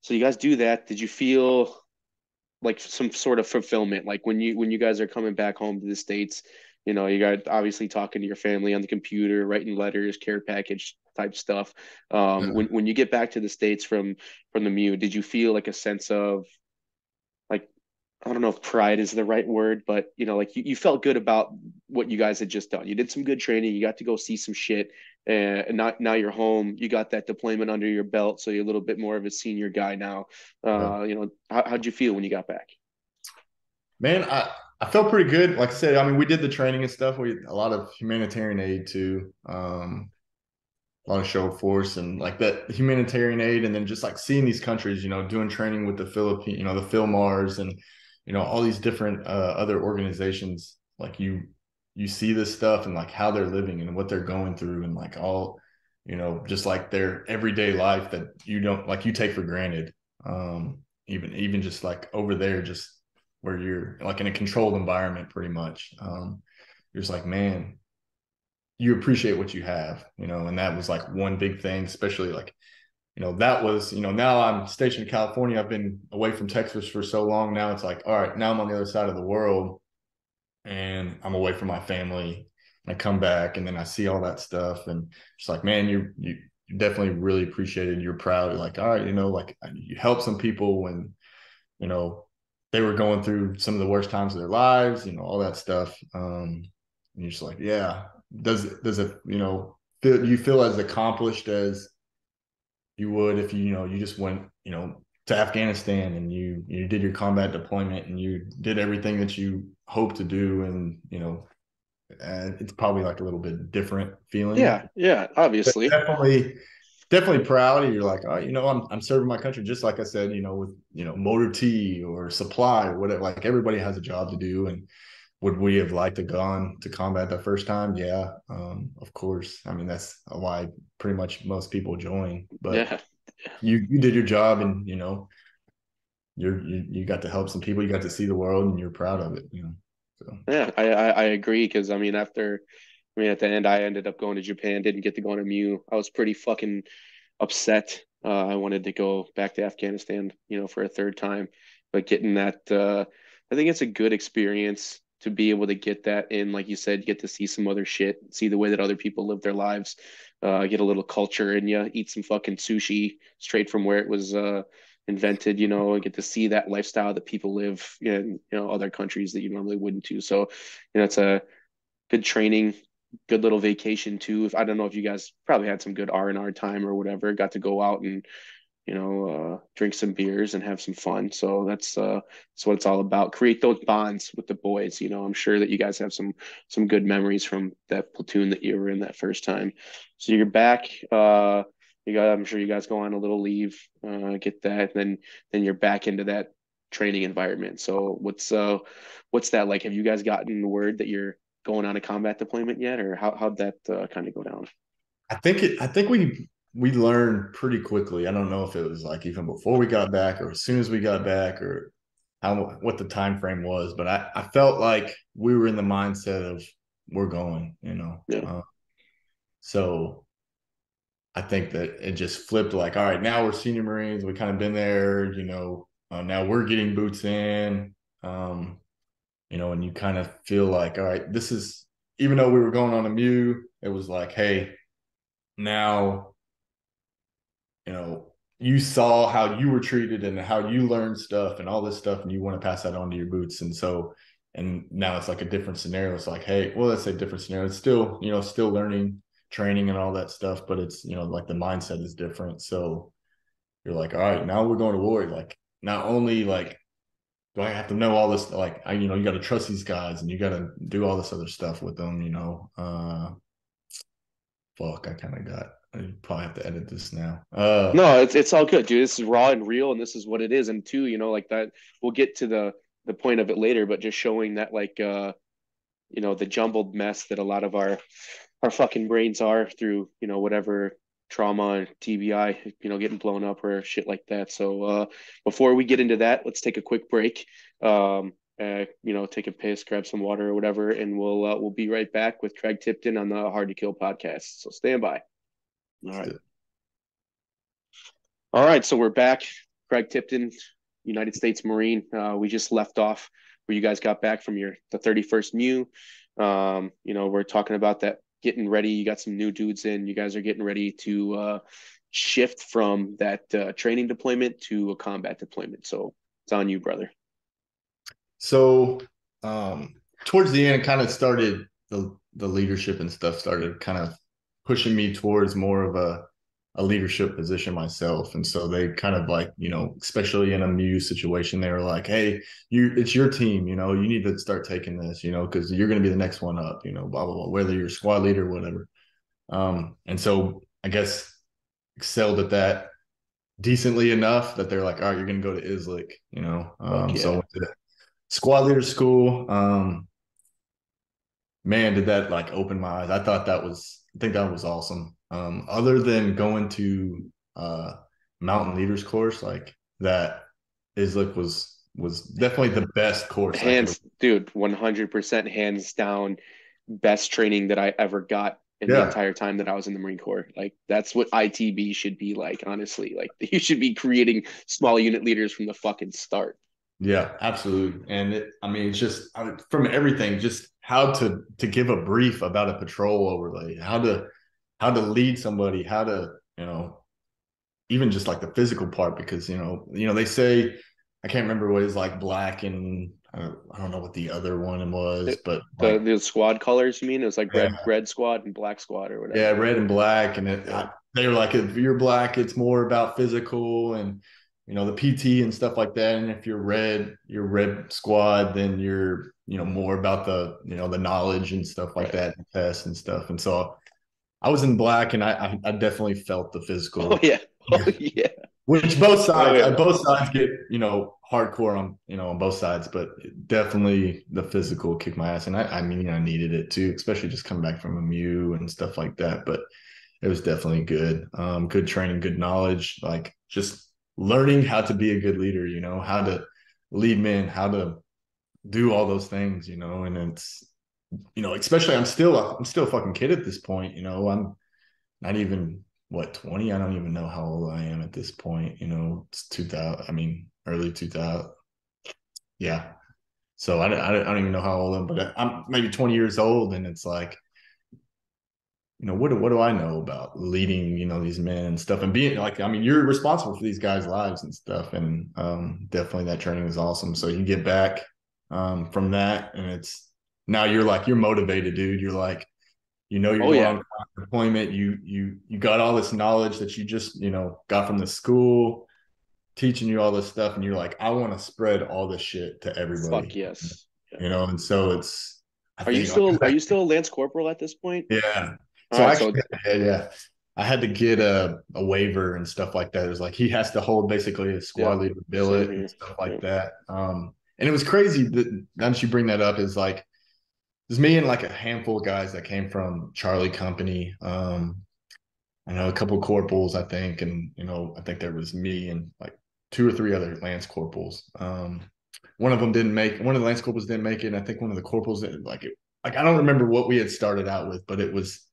A: so you guys do that. Did you feel like some sort of fulfillment like when you guys are coming back home to the States, you got obviously talking to your family on the computer, writing letters, care package type stuff. When you get back to the States from the MU, did you feel like a sense of like, I don't know if pride is the right word, but like you felt good about what you guys had just done. You did some good training, you got to go see some shit, and now you're home. You got that deployment under your belt, so you're a little bit more of a senior guy now.
B: yeah.
A: How'd you feel when you got back?
B: Man, I felt pretty good. Like I said, I mean, we did the training and stuff. We a lot of humanitarian aid too, a lot of show of force and like that humanitarian aid, and then just like seeing these countries, doing training with the Philippine, the Philmars, and all these different other organizations. Like you see this stuff and like how they're living and what they're going through, and like all, just like their everyday life that you don't like you take for granted. Even just like over there, just where you're like in a controlled environment pretty much. You're just like, man, you appreciate what you have, and that was like one big thing, especially like, that was, now I'm stationed in California. I've been away from Texas for so long. Now it's like, all right, now I'm on the other side of the world and I'm away from my family. And I come back and then I see all that stuff and it's like, man, you definitely really appreciated. You're proud. You're like, all right, like you help some people when, you know, they were going through some of the worst times of their lives, all that stuff. And you're just like, yeah, does it, do you feel as accomplished as you would if you just went, to Afghanistan and you did your combat deployment and you did everything that you hope to do, and it's probably like a little bit different feeling.
A: Yeah, yeah,
B: But
A: obviously.
B: definitely proud. You're like, oh, I'm serving my country, just like I said, with motor T or supply or whatever. Like everybody has a job to do, and would we have liked to gone to combat the first time? Yeah, of course. I mean, that's why pretty much most people join. But
A: Yeah.
B: you did your job, and you got to help some people. You got to see the world, and you're proud of it. So
A: Yeah, I agree because at the end I ended up going to Japan, didn't get to go on a MEU. I was pretty fucking upset. I wanted to go back to Afghanistan, for a third time, but getting that I think it's a good experience to be able to get that in, like you said, get to see some other shit, see the way that other people live their lives, get a little culture and you eat some fucking sushi straight from where it was invented, and get to see that lifestyle that people live in, other countries that you normally wouldn't to. So, it's a good training, good little vacation too. If I don't know if you guys probably had some good R&R time or whatever, got to go out and drink some beers and have some fun. So that's what it's all about. Create those bonds with the boys. I'm sure that you guys have some good memories from that platoon that you were in that first time. So you're back. I'm sure you guys go on a little leave, get that, and then you're back into that training environment. So what's that like? Have you guys gotten word that you're going on a combat deployment yet, or how'd that kind of go down?
B: I think we learned pretty quickly. I don't know if it was like even before we got back or as soon as we got back or what the time frame was, but I felt like we were in the mindset of we're going.
A: Yeah.
B: So I think that it just flipped like, all right, now we're senior Marines. We kind of been there. Now we're getting boots in, and you kind of feel like, all right, this is, even though we were going on a MEU, it was like, hey, now, you saw how you were treated and how you learned stuff and all this stuff, and you want to pass that on to your boots. And now it's like a different scenario. It's like, hey, well, let's say different scenario. It's still, still learning, training and all that stuff, but it's, like the mindset is different. So you're like, all right, now we're going to war. Like, not only like, do I have to know all this? Like, you got to trust these guys and you got to do all this other stuff with them. Fuck, I probably have to edit this now.
A: No, it's all good, dude. This is raw and real, and this is what it is. And two, like that, we'll get to the point of it later, but just showing that like the jumbled mess that a lot of our fucking brains are through, whatever trauma and TBI, getting blown up or shit like that. So before we get into that, let's take a quick break. Take a piss, grab some water or whatever, and we'll be right back with Craig Tipton on the Hard to Kill podcast. So stand by. All right. All right, so we're back. Craig Tipton, United States Marine. We just left off where you guys got back from the 31st MEU. We're talking about that getting ready. You got some new dudes in. You guys are getting ready to shift from that training deployment to a combat deployment. So it's on you, brother.
B: So towards the end, it kind of started the leadership and stuff started kind of pushing me towards more of a leadership position myself. And so they kind of like, especially in a MEU situation, they were like, hey, it's your team, you need to start taking this, because you're going to be the next one up, blah, blah, blah, whether you're squad leader or whatever. And so I guess excelled at that decently enough that they're like, all right, you're going to go to ISLIC,
A: Yeah.
B: So I went to squad leader school. Man, did that like open my eyes. I think that was awesome. Other than going to mountain leaders course, like that ISLIC was definitely the best course I could have.
A: Dude, 100% hands down best training that I ever got in the
B: Yeah.
A: entire time that I was in the Marine Corps. Like that's what ITB should be like, honestly. Like you should be creating small unit leaders from the fucking start.
B: Yeah, absolutely. And it's just from everything, just how to give a brief about a patrol overlay, how to lead somebody, how to, even just like the physical part, because, they say, I can't remember what is like black and I don't know what the other one was, but like,
A: The squad colors, you mean? It was like
B: yeah,
A: red squad and black squad or
B: yeah,
A: whatever.
B: red and black. And
A: Yeah.
B: they were like, if you're black, it's more about physical and, the PT and stuff like that. And if you're red squad, then you're, more about the knowledge and stuff like
A: Right.
B: that, and tests and stuff. And so I was in black and I definitely felt the
A: Oh
B: physical,
A: yeah. Oh yeah.
B: which
A: Oh yeah.
B: both sides get, hardcore on both sides, but definitely the physical kicked my ass. And I mean, I needed it too, especially just coming back from a MEU and stuff like that. But it was definitely good. Good training, good knowledge, like just learning how to be a good leader, how to lead men, how to do all those things, and it's, especially I'm still a fucking kid at this point, I'm not even what 20. I don't even know how old I am at this point. It's 2000. I mean, early 2000. Yeah. So I don't even know how old I am, but I'm maybe 20 years old, and it's like, what do I know about leading, these men and stuff, and being like, I mean, you're responsible for these guys' lives and stuff, and definitely that training is awesome. So you get back from that, and it's now you're motivated, dude. You're like, you're
A: Oh
B: going
A: yeah,
B: on deployment. You got all this knowledge that you just got from the school teaching you all this stuff, and you're like, I want to spread all this shit to
A: fuck
B: everybody,
A: yes. Yeah.
B: and so it's I
A: Are you
B: think
A: still are you still a Lance Corporal at this point?
B: yeah.
A: All
B: So
A: right,
B: actually,
A: so
B: yeah. I had to get a waiver and stuff like that. It was like he has to hold basically a
A: yeah,
B: squad leader
A: same
B: billet and
A: here.
B: stuff
A: Yeah.
B: like that. And it was crazy that now that you bring that up is like there's me and like a handful of guys that came from Charlie Company. I know a couple of corporals, I think, and I think there was me and like two or three other lance corporals. One of them didn't make one of the lance corporals didn't make it, and I think one of the corporals didn't like it. Like I don't remember what we had started out with, but it was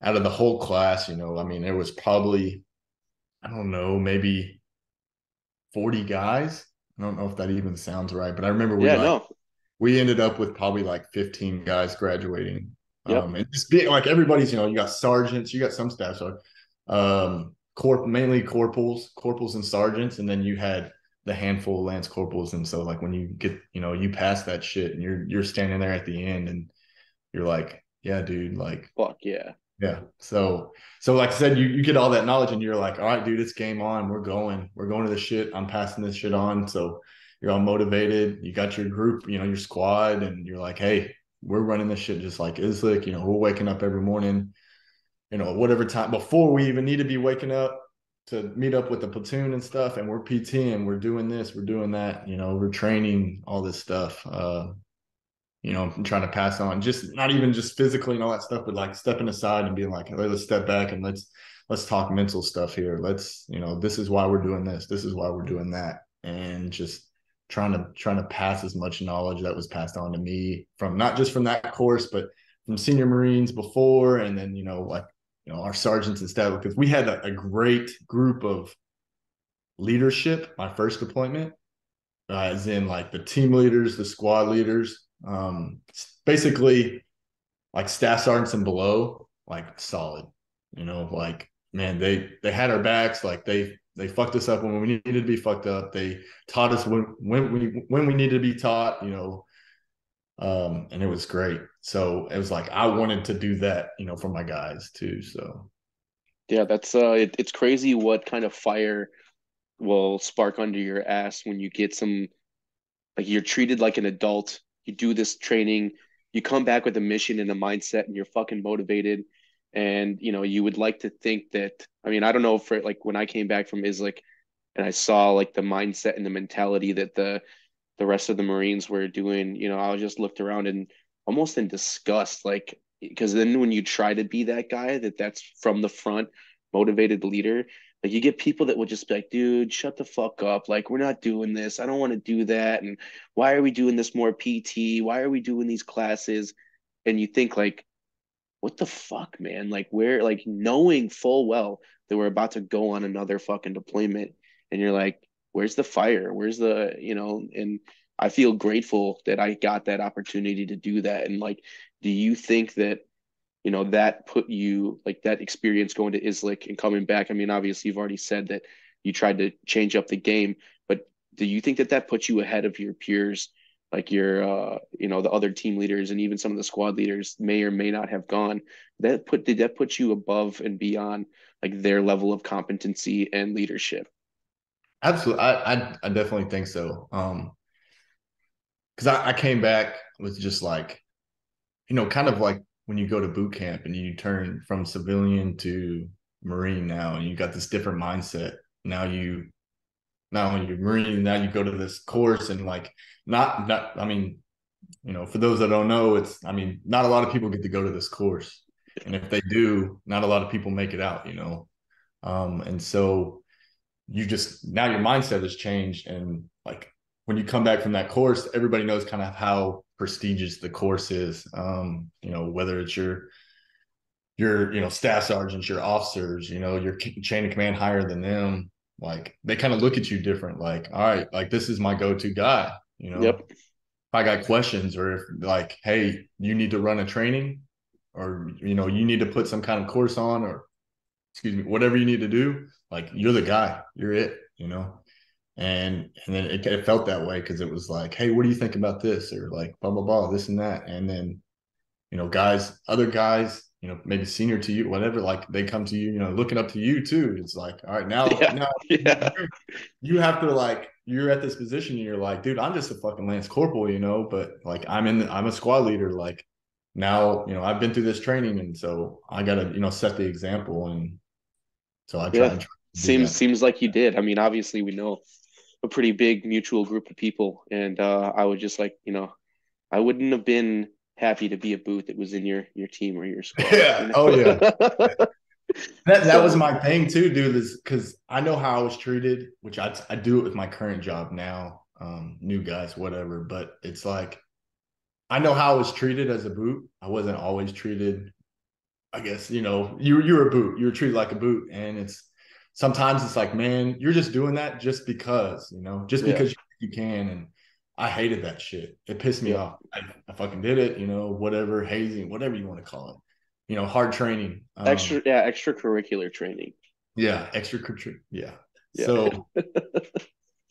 B: out of the whole class, I mean, there was probably, I don't know, maybe 40 guys. I don't know if that even sounds right, but I remember
A: Yeah, no.
B: we ended up with probably like 15 guys graduating.
A: Yep.
B: And just being like everybody's, you got sergeants, you got some staff, so mainly corporals and sergeants, and then you had the handful of lance corporals. And so like when you get, you pass that shit and you're standing there at the end and you're like, yeah, dude, like
A: Fuck yeah.
B: yeah. So like I said, you get all that knowledge and you're like, all right, dude, it's game on. We're going to the shit. I'm passing this shit on. So you're all motivated. You got your group, your squad, and you're like, hey, we're running this shit just like Islick. We're waking up every morning, whatever time before we even need to be waking up to meet up with the platoon and stuff. And we're PTing, we're doing this, we're doing that, we're training all this stuff. I'm trying to pass on just not even just physically and all that stuff, but like stepping aside and being like, hey, let's step back and let's talk mental stuff here. Let's, this is why we're doing this. This is why we're doing that. And just trying to pass as much knowledge that was passed on to me from not just from that course, but from senior Marines before. And then, like, our sergeants and staff, because we had a great group of leadership, my first deployment, as in like the team leaders, the squad leaders, basically like staff sergeants and below, like solid. Like man, they had our backs. Like they fucked us up when we needed to be fucked up. They taught us when we needed to be taught. And it was great. So it was like I wanted to do that, for my guys too. So
A: Yeah, that's it's crazy what kind of fire will spark under your ass when you get some like you're treated like an adult. You do this training, you come back with a mission and a mindset and you're fucking motivated. And you would like to think that I mean, I don't know for like when I came back from Islik and I saw like the mindset and the mentality that the rest of the Marines were doing, I just looked around and almost in disgust, like because then when you try to be that guy that's from the front, motivated leader, like you get people that will just be like, dude, shut the fuck up. Like, we're not doing this. I don't want to do that. And why are we doing this more PT? Why are we doing these classes? And you think like, what the fuck, man? Like we're like knowing full well that we're about to go on another fucking deployment. And you're like, where's the fire? Where's and I feel grateful that I got that opportunity to do that. And like, do you think that, that put you like that experience going to Islik and coming back? I mean, obviously you've already said that you tried to change up the game, but do you think that that puts you ahead of your peers? Like your the other team leaders and even some of the squad leaders may or may not have gone. Did that put you above and beyond like their level of competency and leadership?
B: absolutely, I definitely think so. Because I came back with just like kind of like when you go to boot camp and you turn from civilian to Marine now, and you got this different mindset. Now you not only you're Marine, now you go to this course and like not. I mean, for those that don't know, it's I mean, not a lot of people get to go to this course, and if they do, not a lot of people make it out. And so you just now your mindset has changed, and like when you come back from that course, everybody knows kind of how prestigious the course is. Whether it's your staff sergeants, your officers, your chain of command higher than them, like they kind of look at you different. Like, all right, like this is my go-to guy.
A: Yep.
B: I got questions, or if like, hey, you need to run a training, or you need to put some kind of course on, or excuse me, whatever you need to do, like you're the guy, you're it. And then it felt that way because it was like, hey, what do you think about this? Or like blah blah blah, this and that. And then other guys, maybe senior to you, whatever, like they come to you, looking up to you too. It's like, all right, now,
A: Yeah, yeah,
B: you have to like, you're at this position and you're like, dude, I'm just a fucking Lance Corporal, but like I'm a squad leader. Like now, I've been through this training, and so I gotta, set the example. And so I try
A: yeah.
B: and try to do
A: Seems
B: that.
A: seems like you did. I mean, obviously, we know a pretty big mutual group of people, and I would just like, I wouldn't have been happy to be a boot that was in your team or your squad,
B: Yeah. Oh yeah. That was
A: So
B: my thing too, dude, is because I know how I was treated, which I do it with my current job now, new guys, whatever. But it's like I know how I was treated as a boot. I wasn't always treated. I guess you're a boot. You were treated like a boot, and it's sometimes it's like, man, you're just doing that just
A: yeah,
B: because you can. And I hated that shit. It pissed me
A: yeah,
B: off. I fucking did it. Whatever hazing, whatever you want to call it. Hard training.
A: extracurricular training.
B: Yeah, extracurricular. Yeah.
A: Yeah,
B: So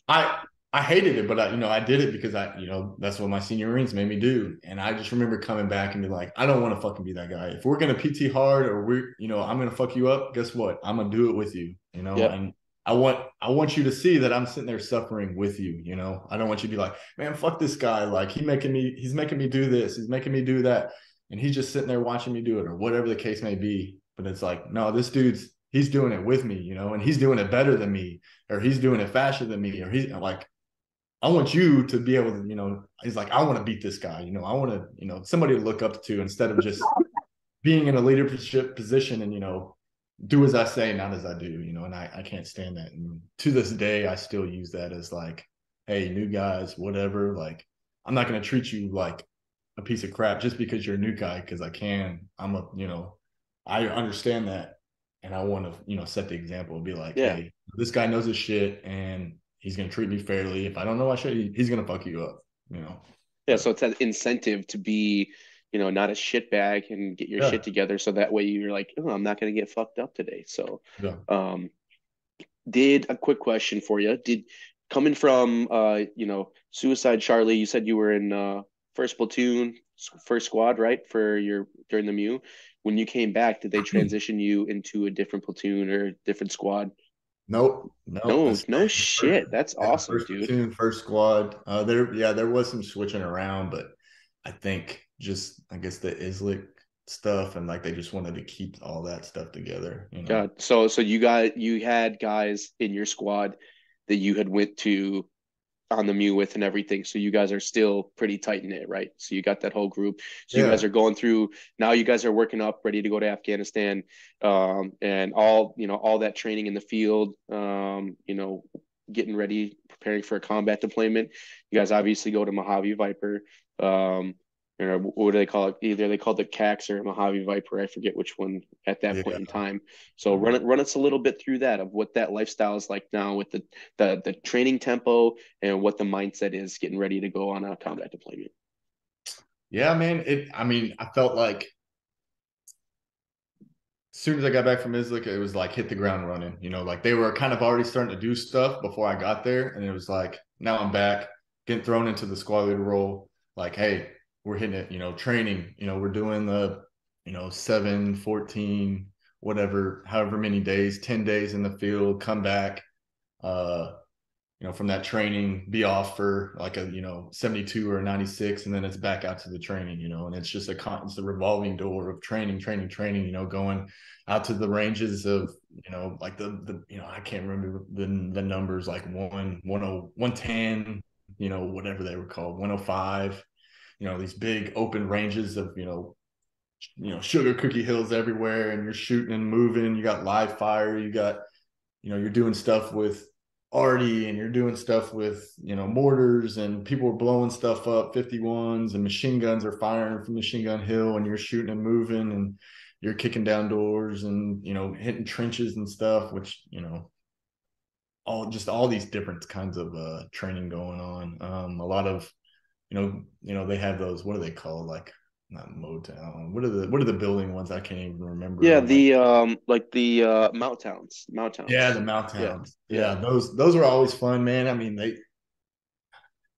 B: I I hated it, but I did it because that's what my senior Marines made me do. And I just remember coming back and be like, I don't want to fucking be that guy. If we're gonna PT hard, or I'm gonna fuck you up, guess what? I'm gonna do it with you.
A: yeah,
B: And I want you to see that I'm sitting there suffering with you. I don't want you to be like, man, fuck this guy. Like he's making me do this, he's making me do that. And he's just sitting there watching me do it, or whatever the case may be. But it's like, no, this he's doing it with me, and he's doing it better than me, or he's doing it faster than me, or he's like, I want you to be able to, he's like, I want to beat this guy, I want to, somebody to look up to, instead of just being in a leadership position and, do as I say, not as I do. And I can't stand that. And to this day, I still use that as like, hey, new guys, whatever. Like, I'm not going to treat you like a piece of crap just because you're a new guy, because I can. I understand that. And I want to, set the example and be like,
A: yeah,
B: hey, this guy knows his shit, and he's going to treat me fairly. If I don't know my shit, he's going to fuck you up.
A: yeah. So it's an incentive to be, not a shitbag and get your shit
B: Yeah.
A: together. So that way you're like, oh, I'm not gonna get fucked up today. So,
B: Yeah.
A: um, did a quick question for you. Did coming from Suicide Charlie, you said you were in first platoon, first squad, right? For your during the MEU. When you came back, did they transition you into a different platoon or different squad?
B: Nope. Nope.
A: No,
B: That's
A: no shit. That's awesome,
B: first
A: dude.
B: platoon, first squad. There was some switching around, but I think just, I guess, the Islick stuff, and like they just wanted to keep all that stuff together.
A: God. So you had guys in your squad that you had went to on the MEU with and everything. So you guys are still pretty tight knit, right? So you got that whole group. So you guys
B: Yeah.
A: are going through now. You guys are working up, ready to go to Afghanistan, and all that training in the field. Getting ready, preparing for a combat deployment. You guys obviously go to Mojave Viper. Or what do they call it? Either they called it CAX or Mojave Viper. I forget which one at that point in
B: Yeah.
A: time. So run us a little bit through that of what that lifestyle is like now with the training tempo and what the mindset is getting ready to go on a combat deployment.
B: Yeah, man. I mean, I felt like as soon as I got back from Islick, it was like hit the ground running. Like they were kind of already starting to do stuff before I got there. And it was like, now I'm back, getting thrown into the squad leader role. Like, hey, we're hitting it, training, we're doing the, 7, 14, whatever, however many days, 10 days in the field, come back. Uh, from that training, be off for like a 72 or 96, and then it's back out to the training. And it's just it's a revolving door of training, going out to the ranges of like the I can't remember the numbers, like 110, whatever they were called, 105, these big open ranges of sugar cookie hills everywhere, and you're shooting and moving, you got live fire, you got you're doing stuff with arty, and you're doing stuff with mortars, and people are blowing stuff up, 51s, and machine guns are firing from Machine Gun Hill, and you're shooting and moving, and you're kicking down doors, and hitting trenches and stuff, which all these different kinds of training going on. A lot of they have those, what are they called? Like not Motown. What are the building ones? I can't even
A: Yeah,
B: remember. Like,
A: the Mount Towns. Mount
B: yeah, the
A: Towns.
B: Mount
A: Yeah.
B: Towns.
A: Yeah.
B: Yeah, those are always fun, man. I mean,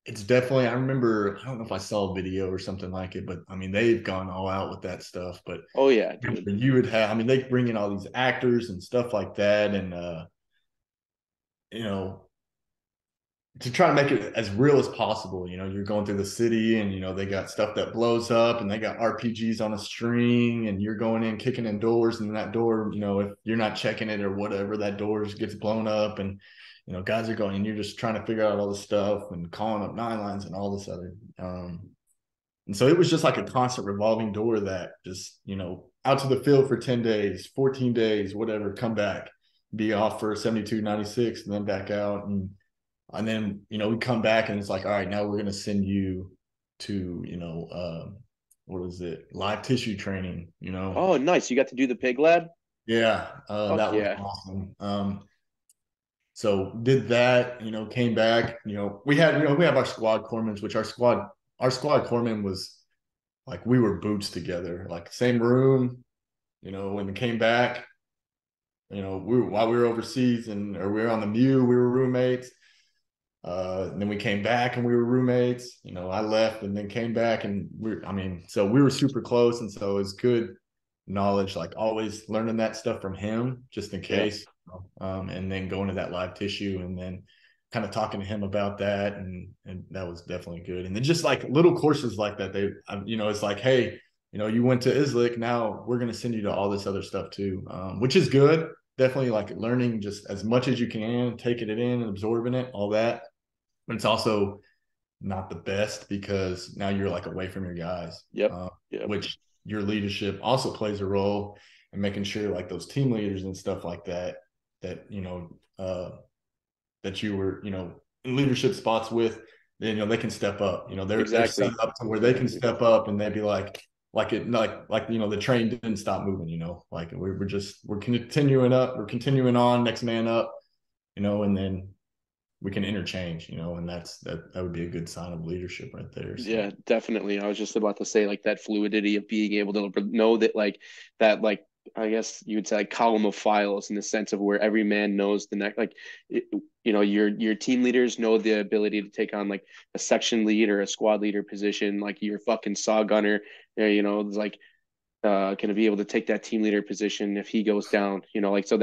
B: it's definitely, I remember, I don't know if I saw a video or something like it, but I mean, they've gone all out with that stuff. But
A: Oh yeah, dude.
B: you would have, I mean, they bring in all these actors and stuff like that. And, you know, to try to make it as real as possible. You're going through the city and, they got stuff that blows up and they got RPGs on a string and you're going in, kicking in doors, and that door, if you're not checking it or whatever, that door gets blown up and, guys are going and you're just trying to figure out all this stuff and calling up nine lines and all this other. And so it was just like a constant revolving door that just, out to the field for 10 days, 14 days, whatever, come back, be off for 72, 96, and then back out. And then, we come back and it's like, all right, now we're going to send you to, what is it? Live tissue training.
A: Oh, nice. You got to do the pig lab?
B: Yeah,
A: Fuck
B: that was
A: yeah.
B: awesome. So did that, came back, we have our squad corpsmen, which our squad corpsman was like, we were boots together, like same room, when we came back, while we were overseas or we were on the Mew, we were roommates. And then we came back and we were roommates. I left and then came back and so we were super close. And so it's good knowledge, like always learning that stuff from him just in
A: Yeah.
B: case, and then going to that live tissue and then kind of talking to him about that. And that was definitely good. And then just like little courses like that, it's like, hey, you went to ISLIC, now we're going to send you to all this other stuff too, which is good. Definitely like learning just as much as you can, taking it in and absorbing it, all that, but it's also not the best because now you're like away from your guys,
A: Yep. Yep.
B: which your leadership also plays a role in making sure like those team leaders and stuff like that, that, that you were, in leadership spots with, then, they can step up, they're set
A: Exactly.
B: up to where they can
A: Exactly.
B: step up and they'd be like the train didn't stop moving, like we're continuing up, we're continuing on, next man up, and then we can interchange, and that would be a good sign of leadership right there. So
A: Yeah, definitely. I was just about to say like that fluidity of being able to know that like I guess you would say like column of files in the sense of where every man knows the next it, your team leaders know the ability to take on like a section lead or a squad leader position, like your fucking saw gunner, it's like going to be able to take that team leader position if he goes down, like so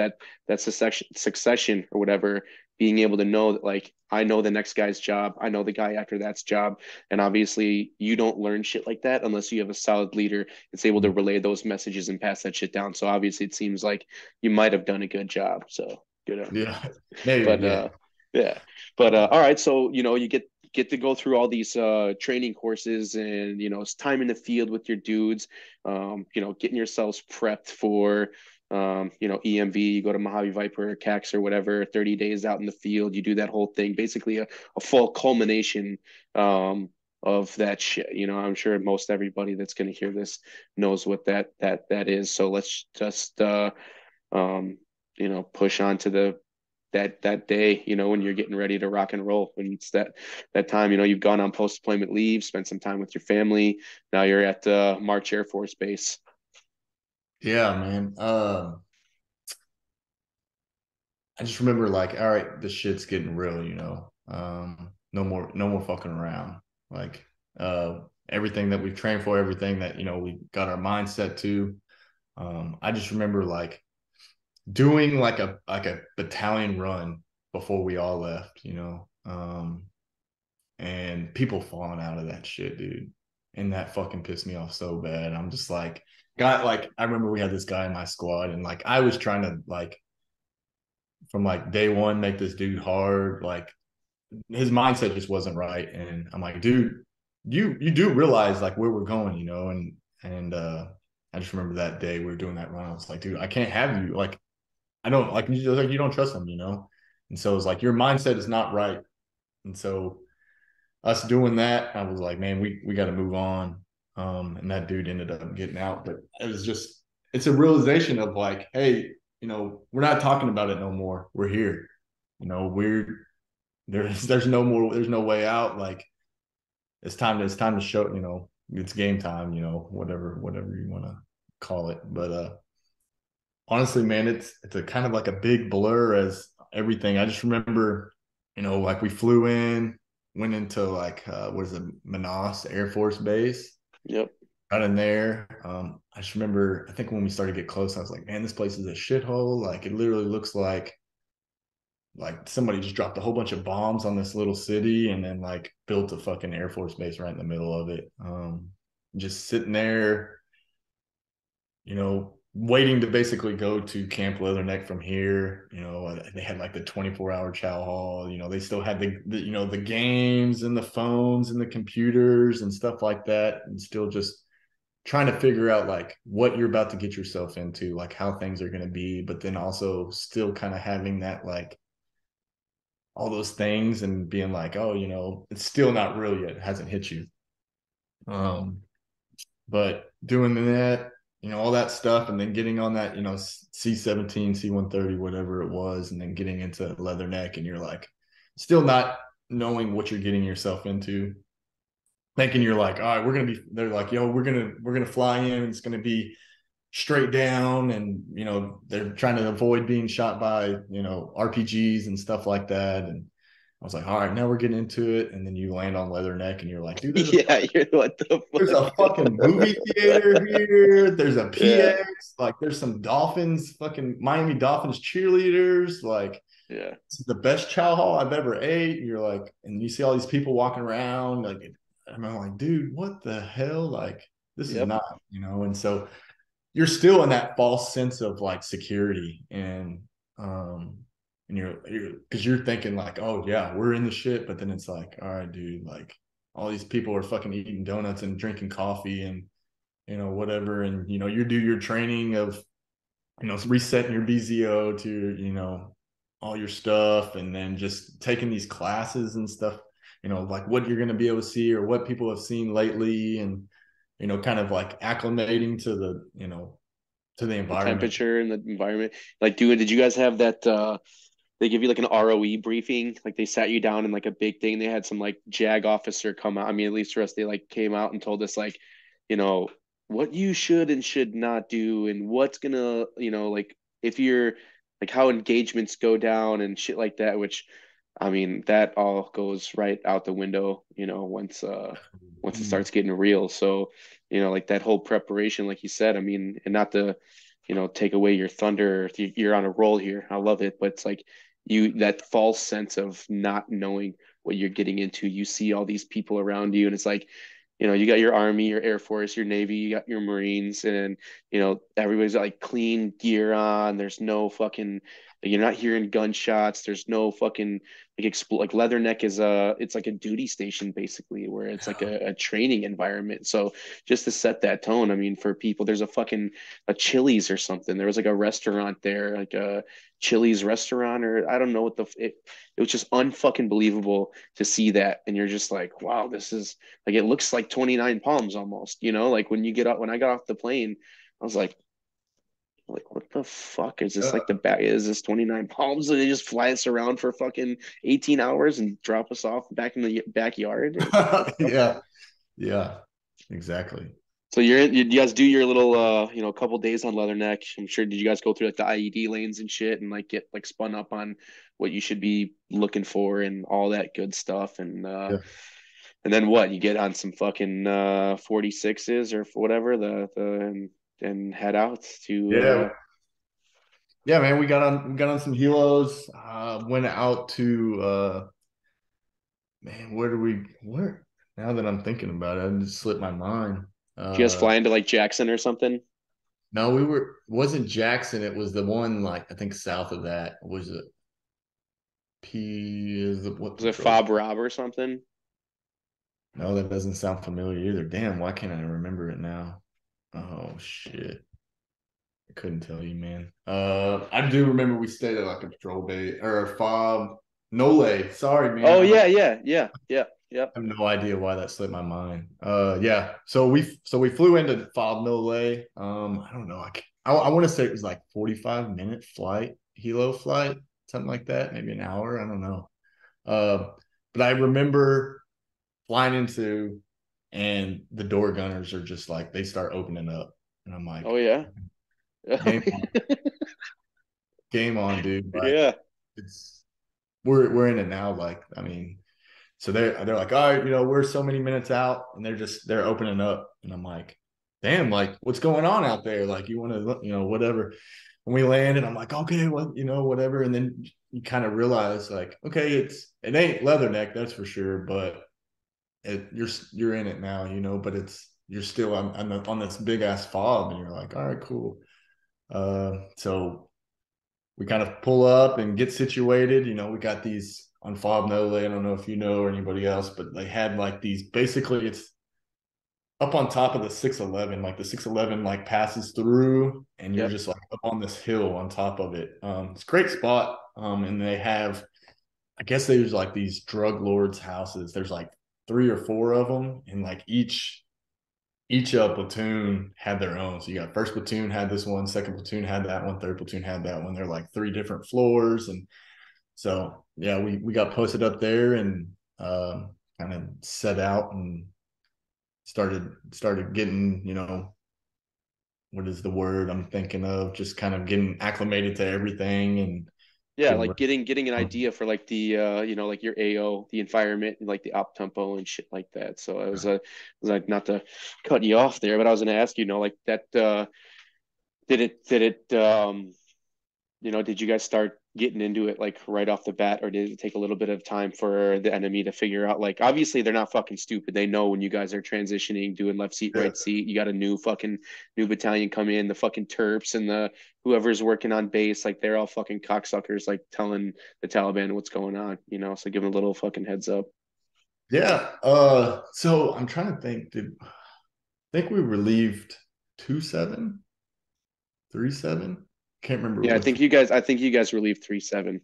A: that's a succession or whatever, being able to know that like I know the next guy's job, I know the guy after that's job, and obviously you don't learn shit like that unless you have a solid leader that's able to relay those messages and pass that shit down. So obviously it seems like you might have done a good job. So good on you.
B: yeah, maybe,
A: But
B: yeah.
A: yeah, but all right, so you get to go through all these training courses and it's time in the field with your dudes, getting yourselves prepped for EMV. You go to Mojave Viper or CAX or whatever, 30 days out in the field, you do that whole thing, basically a full culmination of that shit. I'm sure most everybody that's going to hear this knows what that is. So let's just um push on to that day, when you're getting ready to rock and roll, when it's that time, you've gone on post deployment leave, spent some time with your family. Now you're at March Air Force Base.
B: Yeah, man. I just remember like, all right, this shit's getting real, no more fucking around. Like, everything that we've trained for, everything that, we got our mindset to. I just remember like doing like a battalion run before we all left, and people falling out of that shit, dude. And that fucking pissed me off so bad. I'm just like, I remember we had this guy in my squad, and like I was trying to like from like day one make this dude hard. Like his mindset just wasn't right, and I'm like, dude, you do realize like where we're going, and I just remember that day we were doing that run. I was like, dude, I can't have you like I don't like you don't trust him. And so it's like your mindset is not right, and so us doing that, I was like, man, we got to move on. And that dude ended up getting out, but it's a realization of like, hey, we're not talking about it no more. We're here. We're there's no more, there's no way out. Like it's time to show, it's game time, whatever you want to call it. But honestly, man, it's a kind of like a big blur as everything. I just remember, like we flew in, went into like what is it, Manas Air Force Base.
A: Yep.
B: Got in there. I just remember, I think when we started to get close, I was like, man, this place is a shithole. Like it literally looks like somebody just dropped a whole bunch of bombs on this little city and then like built a fucking Air Force Base right in the middle of it. Just sitting there, waiting to basically go to Camp Leatherneck from here. They had like the 24-hour chow hall. They still had the games and the phones and the computers and stuff like that, and still just trying to figure out like what you're about to get yourself into, like how things are going to be, but then also still kind of having that like all those things and being like, oh, it's still not real yet. It hasn't hit you. Um, but doing that, all that stuff, and then getting on that, C-17, C-130, whatever it was, and then getting into Leatherneck, and you're like, still not knowing what you're getting yourself into, thinking you're like, all right, they're like, yo, we're gonna fly in. It's gonna be straight down, and they're trying to avoid being shot by RPGs and stuff like that. And I was like, all right, now we're getting into it. And then you land on Leatherneck, and you're like, dude,
A: Yeah, you're what the
B: there's a
A: fuck?
B: fucking movie theater here. There's a
A: Yeah,
B: PX. Like, there's some Dolphins, fucking Miami Dolphins cheerleaders. Like,
A: yeah,
B: this is the best chow hall I've ever ate. And you're like, and you see all these people walking around. Like, and I'm like, dude, what the hell? Like, this is
A: yep,
B: not, And so you're still in that false sense of like security, um and you're because you're thinking like, oh yeah, we're in the shit, but then it's like, all right, dude, like all these people are fucking eating donuts and drinking coffee and whatever, and you do your training of resetting your BZO to all your stuff, and then just taking these classes and stuff, like what you're going to be able to see or what people have seen lately, and kind of like acclimating to the to the
A: the
B: environment.
A: temperature and the environment. Like, did you guys have that? They give you like an ROE briefing. Like they sat you down in like a big thing. They had some like JAG officer come out. I mean, at least for us, they like came out and told us like, you know, what you should and should not do, and what's gonna, like if you're like how engagements go down and shit like that. Which, I mean, that all goes right out the window, once it
B: Mm.
A: starts getting real. So, like that whole preparation, like you said, I mean, and not to, take away your thunder. You're on a roll here. I love it, but it's like that false sense of not knowing what you're getting into. You see all these people around you, and it's like, you got your army, your air force, your navy, you got your marines, and everybody's got like clean gear on. There's no fucking, you're not hearing gunshots. There's no fucking like Leatherneck is it's like a duty station basically, where it's like a training environment. So just to set that tone, I mean, for people, there's a Chili's or something. There was like a restaurant there, like a Chili's restaurant, or I don't know what it was just unfucking believable to see that. And you're just like, wow, this is like, it looks like 29 Palms almost, like when I got off the plane, I was like, what the fuck is this? Like the back is this 29 Palms? And they just fly us around for fucking 18 hours and drop us off back in the backyard. What the fuck?
B: Yeah, yeah, exactly.
A: So you guys do your little couple days on Leatherneck. I'm sure, did you guys go through like the IED lanes and shit and like get like spun up on what you should be looking for and all that good stuff,
B: Yeah,
A: and then what? You get on some fucking 46s or whatever and head out to
B: yeah, yeah, man. We got on some helos. Went out to man, where now that I'm thinking about it, it just slipped my mind.
A: did you guys
B: Uh
A: fly into like Jackson or something?
B: no, wasn't Jackson, it was the one like I think south of that. Was it P is the what
A: Was it
B: patrol?
A: Fob Rob or something?
B: No, that doesn't sound familiar either. Damn, why can't I remember it now? Oh shit. I couldn't tell you, man. I do remember we stayed at like a patrol base or a fob. Nole. Sorry, man.
A: Oh
B: I don't
A: yeah, yeah, yeah, yeah, yeah.
B: I have no idea why that slipped my mind. Yeah. So we flew into Fob Nole. I don't know. I want to say it was like 45-minute flight, helo flight, something like that, maybe an hour. I don't know. Uh, but I remember flying into, and the door gunners are just like, they start opening up. And I'm
A: Oh
B: like,
A: yeah.
B: game on, game on, dude. Like
A: Yeah.
B: it's we're in it now. Like, I mean, so they're like, all right, we're so many minutes out, and they're opening up, and I'm like, damn, like what's going on out there? Like you want to, whatever. When we land, and I'm like, okay, well, whatever. And then you kind of realize, like, okay, it ain't Leatherneck, that's for sure, but you're in it now, but you're still on this big ass fob, and you're like, all right, cool. So we kind of pull up and get situated. We got these on Fob Nole. I don't know if you know or anybody else, but they had like these, basically it's up on top of the 611, like the 611 like passes through, and you're
A: Yep.
B: just like up on this hill on top of it. It's a great spot. And they have, I guess there's like these drug lords houses. There's like 3 or 4 of them, and like each platoon had their own. So you got first platoon had this one, second platoon had that one, third platoon had that one. They're like 3 different floors. And so yeah, we got posted up there, and kind of set out and started getting, what is the word I'm thinking of? Just kind of getting acclimated to everything and
A: Yeah,
B: getting
A: like
B: ready.
A: getting an idea for like the like your AO, the environment and like the op tempo and shit like that. So it was like not to cut you off there, but I was gonna ask, like that did it did you guys start getting into it like right off the bat, or did it take a little bit of time for the enemy to figure out? Like, obviously, they're not fucking stupid. They know when you guys are transitioning, doing left seat,
B: Yeah.
A: right seat. You got a new battalion come in, the fucking Terps and the whoever's working on base, like they're all fucking cocksuckers, like telling the Taliban what's going on. So give them a little fucking heads up.
B: Yeah. So I'm trying to think. Think we relieved 2-7, 3-7? Can't remember
A: Yeah,
B: which.
A: I think you guys relieved 3-7.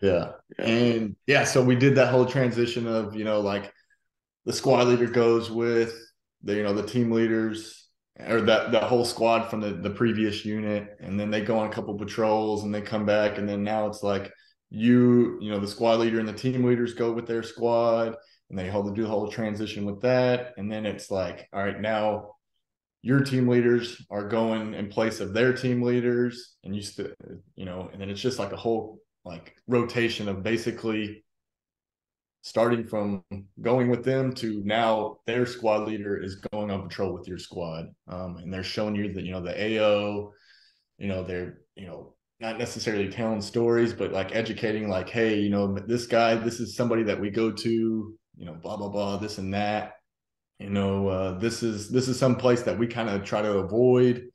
B: Yeah.
A: Yeah,
B: And yeah, so we did that whole transition of, like the squad leader goes with the team leaders, or that whole squad from the previous unit, and then they go on a couple patrols and they come back, and then now it's like the squad leader and the team leaders go with their squad, and they do the whole transition with that, and then it's like, all right, now your team leaders are going in place of their team leaders, and and then it's just like a whole like rotation of basically starting from going with them to now their squad leader is going on patrol with your squad. And they're showing you that, the AO, they're, not necessarily telling stories, but like educating, like, hey, this guy, this is somebody that we go to, blah, blah, blah, this and that. This is some place that we kind of try to avoid.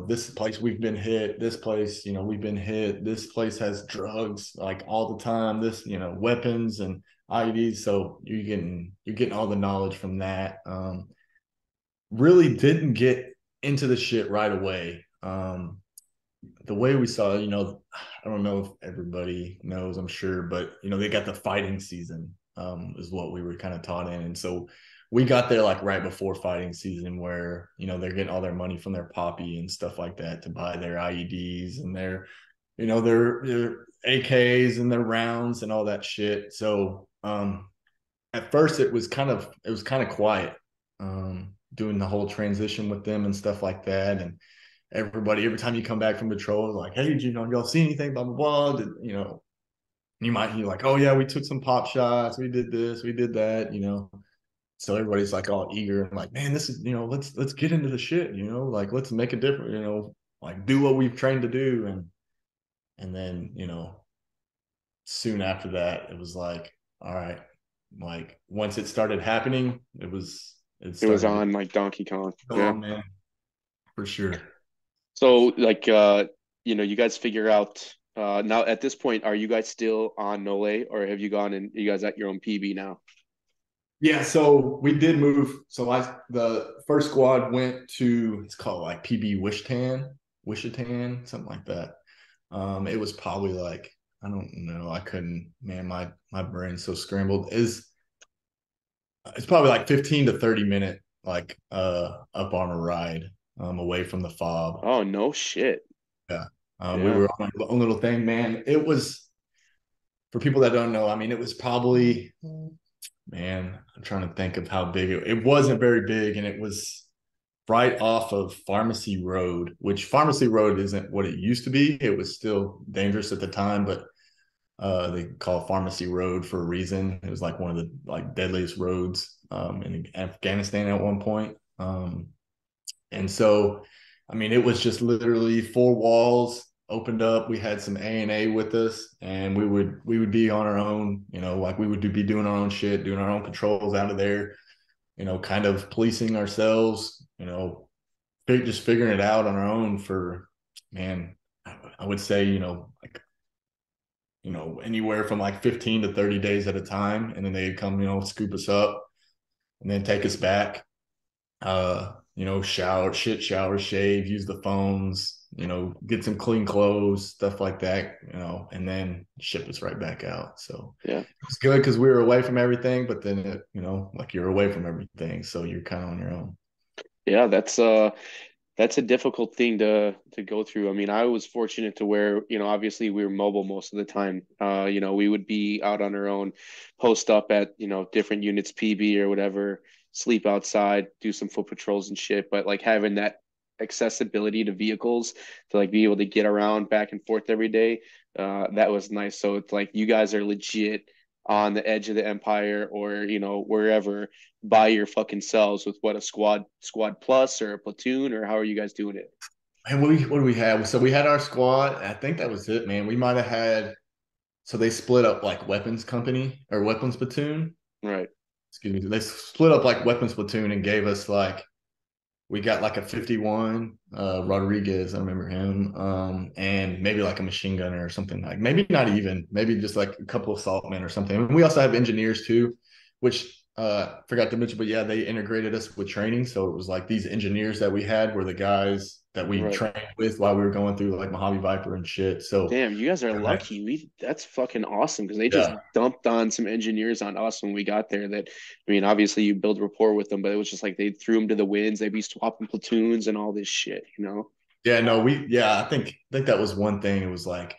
B: This place we've been hit, this place, we've been hit, this place has drugs like all the time, this, weapons and IEDs. So you're getting all the knowledge from that. Really didn't get into the shit right away. The way we saw, I don't know if everybody knows, I'm sure, but they got the fighting season, is what we were kind of taught in. And so we got there like right before fighting season, where they're getting all their money from their poppy and stuff like that to buy their IEDs and their AKs and their rounds and all that shit. So at first it was kind of quiet, doing the whole transition with them and stuff like that. And every time you come back from patrol, like, hey, did y'all see anything, blah blah blah. You're like, oh yeah, we took some pop shots, we did this, we did that. So everybody's like all eager and like, man, this is, let's get into the shit, like let's make a difference, like do what we've trained to do. And then soon after that it was like, all right, like once it started happening, it
A: it was
B: started to
A: on like Donkey Kong.
B: go
A: Yeah.
B: on, man, for sure.
A: So like you guys figure out now at this point, are you guys still on Nole, or have you gone and you guys at your own PB now?
B: Yeah, so we did move. So the first squad went to, it's called like PB Wishatan, something like that. It was probably like, I don't know, I couldn't, man, my brain's so scrambled. It's probably like 15 to 30 minute like up armor ride away from the fob.
A: Oh no shit.
B: Yeah. We
A: Yeah.
B: were on our own little thing, man. It was, for people that don't know, I mean, it was probably man, I'm trying to think of how big it wasn't very big, and it was right off of Pharmacy Road, which Pharmacy Road isn't what it used to be. It was still dangerous at the time, but they call it Pharmacy Road for a reason. It was like one of the like deadliest roads in Afghanistan at one point. And so, I mean, it was just literally four walls opened up. We had some A&A with us, and we would be on our own. Like we would be doing our own shit, doing our own patrols out of there. Kind of policing ourselves. Just figuring it out on our own for, man, I would say, like, anywhere from like 15 to 30 days at a time. And then they'd come, scoop us up and then take us back. Shower, shave, use the phones, get some clean clothes, stuff like that, and then ship us right back out. So
A: Yeah.
B: it's good because we were away from everything, but then like you're away from everything. So you're kind of on your own.
A: Yeah, that's a difficult thing to go through. I mean, I was fortunate to where, obviously we were mobile most of the time. We would be out on our own, post up at, different units, PB or whatever, sleep outside, do some foot patrols and shit. But like having that accessibility to vehicles to like be able to get around back and forth every day, that was nice. So it's like you guys are legit on the edge of the empire or, wherever by your fucking selves with what a squad plus or a platoon or how are you guys doing it?
B: And what do we have? So we had our squad. I think that was it, man. We might have had, so they split up like weapons company or weapons platoon.
A: Right,
B: Excuse me. They split up like weapons platoon and gave us like, we got like a 51 Rodriguez, I remember him, and maybe like a machine gunner or something, like maybe not even, maybe just like a couple of assault men or something. And we also have engineers too, which forgot to mention, but yeah, they integrated us with training. So it was like these engineers that we had were the guys that we
A: right.
B: trained with while we were going through like Mojave Viper and shit. So
A: Damn, you guys are lucky. That's fucking awesome because they just
B: yeah.
A: dumped on some engineers on us when we got there. That I mean, obviously you build rapport with them, but it was just like they threw them to the winds. They'd be swapping platoons and all this shit.
B: Yeah, no, I think that was one thing. It was like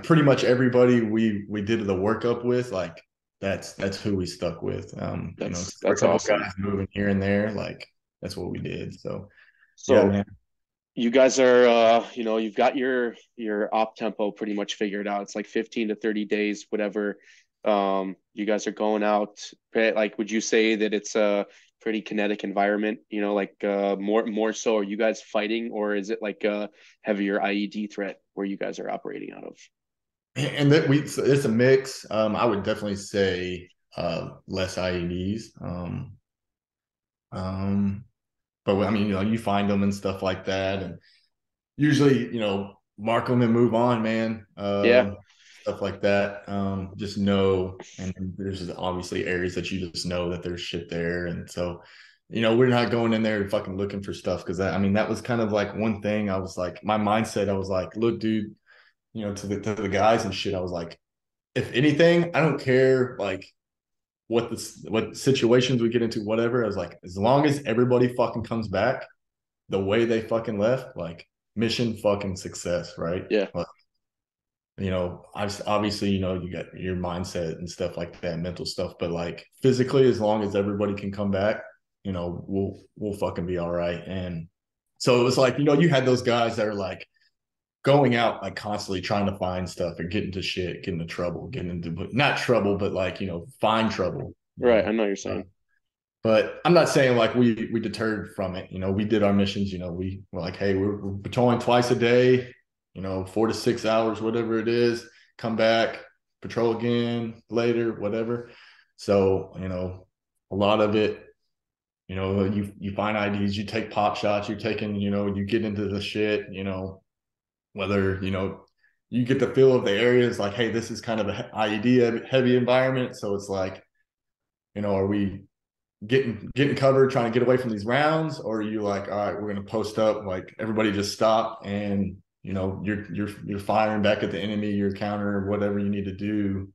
B: pretty much everybody we did the workup with, like that's who we stuck with. For a
A: That's
B: couple of
A: awesome.
B: guys moving here and there, like that's what we did. So yeah,
A: So
B: man.
A: you guys are you've got your op tempo pretty much figured out. It's like 15 to 30 days, whatever. You guys are going out. Like, would you say that it's a pretty kinetic environment? Like more so, are you guys fighting, or is it like a heavier IED threat where you guys are operating out of?
B: And that so it's a mix. I would definitely say less IEDs. Um, but I mean, you find them and stuff like that, and usually, mark them and move on, man.
A: Yeah,
B: Stuff like that. Just know, and there's obviously areas that you just know that there's shit there, and so, we're not going in there fucking looking for stuff because I mean that was kind of like one thing. I was like, my mindset. I was like, look, dude, to the guys and shit. I was like, if anything, I don't care like what situations we get into, whatever. I was like, as long as everybody fucking comes back the way they fucking left, like mission fucking success, right?
A: yeah,
B: Like, obviously, you got your mindset and stuff like that, mental stuff, but like physically, as long as everybody can come back, we'll fucking be all right. And so it was like, you had those guys that are like going out like constantly trying to find stuff and get into shit, get into trouble, getting into not trouble, but like, find trouble,
A: right. I know what you're saying.
B: but I'm not saying like we deterred from it. We did our missions. We were like, hey, we're patrolling twice a day. 4 to 6 hours, whatever it is. Come back, patrol again later, whatever. So a lot of it. You find IDs, you take pop shots, you're taking. You get into the shit. Whether you get the feel of the area. It's like, hey, this is kind of a IED heavy environment. So it's like, are we getting covered, trying to get away from these rounds, or are you like, all right, we're gonna post up, like everybody just stop, and you're firing back at the enemy, your counter, whatever you need to do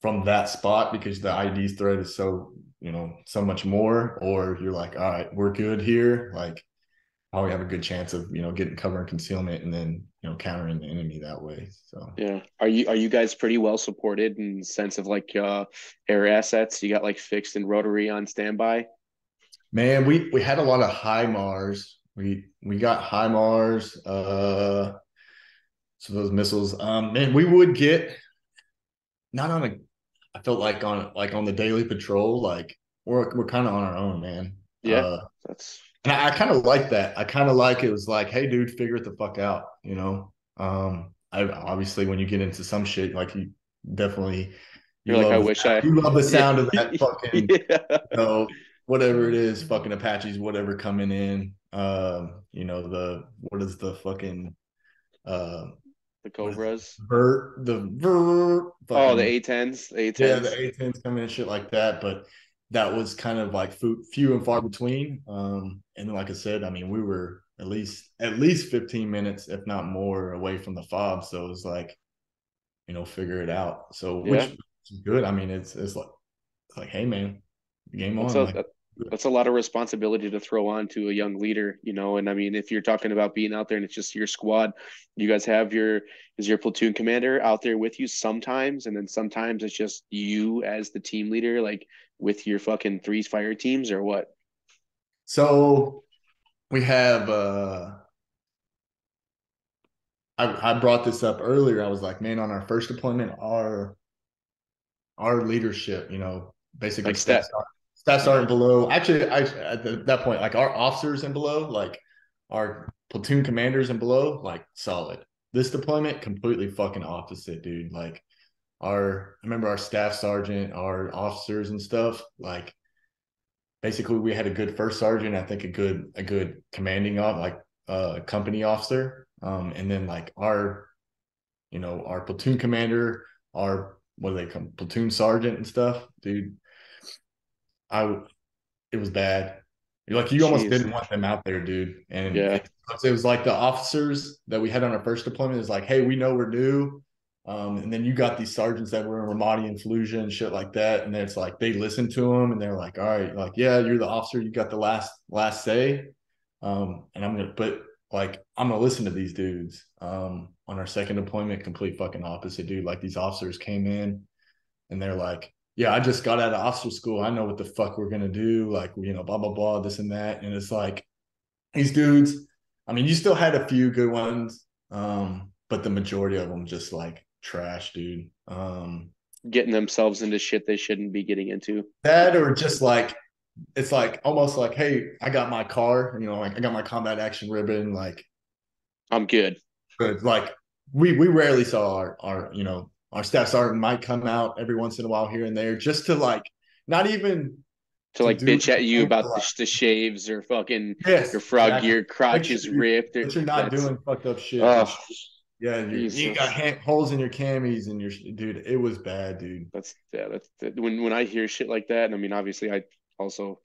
B: from that spot because the ID's threat is so so much more, or you're like, all right, we're good here, like probably have a good chance of, getting cover and concealment and then, countering the enemy that way. So
A: Yeah. Are you guys pretty well supported in the sense of like air assets? You got like fixed and rotary on standby?
B: man, we had a lot of high Mars. We got high Mars, so those missiles. Man, we would get not on a I felt like on the daily patrol, like we're kind of on our own, man.
A: Yeah. That's
B: And I kind of like that. I kind of like it was like, hey, dude, figure it the fuck out, I obviously when you get into some shit, like you definitely
A: you're like, I wish I
B: you love the
A: yeah.
B: sound of that fucking,
A: Yeah.
B: whatever it is, fucking Apaches, whatever coming in. The what is the fucking uh
A: The
B: what is it?
A: Cobras.
B: The
A: Oh, the
B: fucking
A: A10s, the
B: yeah, the
A: A10s.
B: A10s come in and shit like that, but that was kind of like few and far between. And like I said, I mean, we were at least 15 minutes, if not more, away from the fob. So it was like, figure it out. So which
A: Yeah.
B: is good. I mean, it's like, hey man, game
A: That's
B: on.
A: a
B: Like,
A: that's a lot of responsibility to throw on to a young leader, and I mean, if you're talking about being out there and it's just your squad, you guys have is your platoon commander out there with you sometimes, and then sometimes it's just you as the team leader, like with your fucking three fire teams or what?
B: so we have I brought this up earlier. I was like, man, on our first deployment, our leadership, basically
A: Like stat.
B: staff
A: Yeah.
B: sergeant below. Actually, I at that point, like our officers and below, like our platoon commanders and below, like solid. This deployment, completely fucking opposite, dude. Like I remember our staff sergeant, our officers and stuff. Like basically, we had a good first sergeant. I think a good commanding like company officer. And then like our platoon commander, our what do they come platoon sergeant and stuff, dude. I It was bad. Like you almost
A: Jeez.
B: didn't want them out there, dude. And
A: Yeah.
B: it was like the officers that we had on our first deployment is like, hey, we know we're new. And then you got these sergeants that were in Ramadi and Fallujah and shit like that. And then it's like they listen to them and they're like, all right, like, yeah, you're the officer, you got the last say. And I'm gonna listen to these dudes. On our second deployment, complete fucking opposite, dude. Like these officers came in and they're like, yeah, I just got out of officer school. I know what the fuck we're gonna do. Like, blah blah blah, this and that. And it's like these dudes. I mean, you still had a few good ones, but the majority of them just like trash, dude.
A: Getting themselves into shit they shouldn't be getting into.
B: That or just like it's like almost like, hey, I got my car, like I got my combat action ribbon, like
A: I'm good.
B: but like we rarely saw our staff sergeant might come out every once in a while here and there just to like not even
A: To
B: to
A: like
B: do
A: bitch at you
B: anything,
A: about
B: like,
A: the shaves or fucking your
B: yes,
A: frog
B: exactly.
A: gear
B: Make
A: crotch
B: sure
A: is ripped. Or,
B: that you're not
A: that's
B: doing fucked up shit.
A: oh
B: Yeah, you got
A: Jesus.
B: holes in your camis and your dude. It was bad, dude.
A: That's yeah. That's when I hear shit like that. And I mean, obviously, I also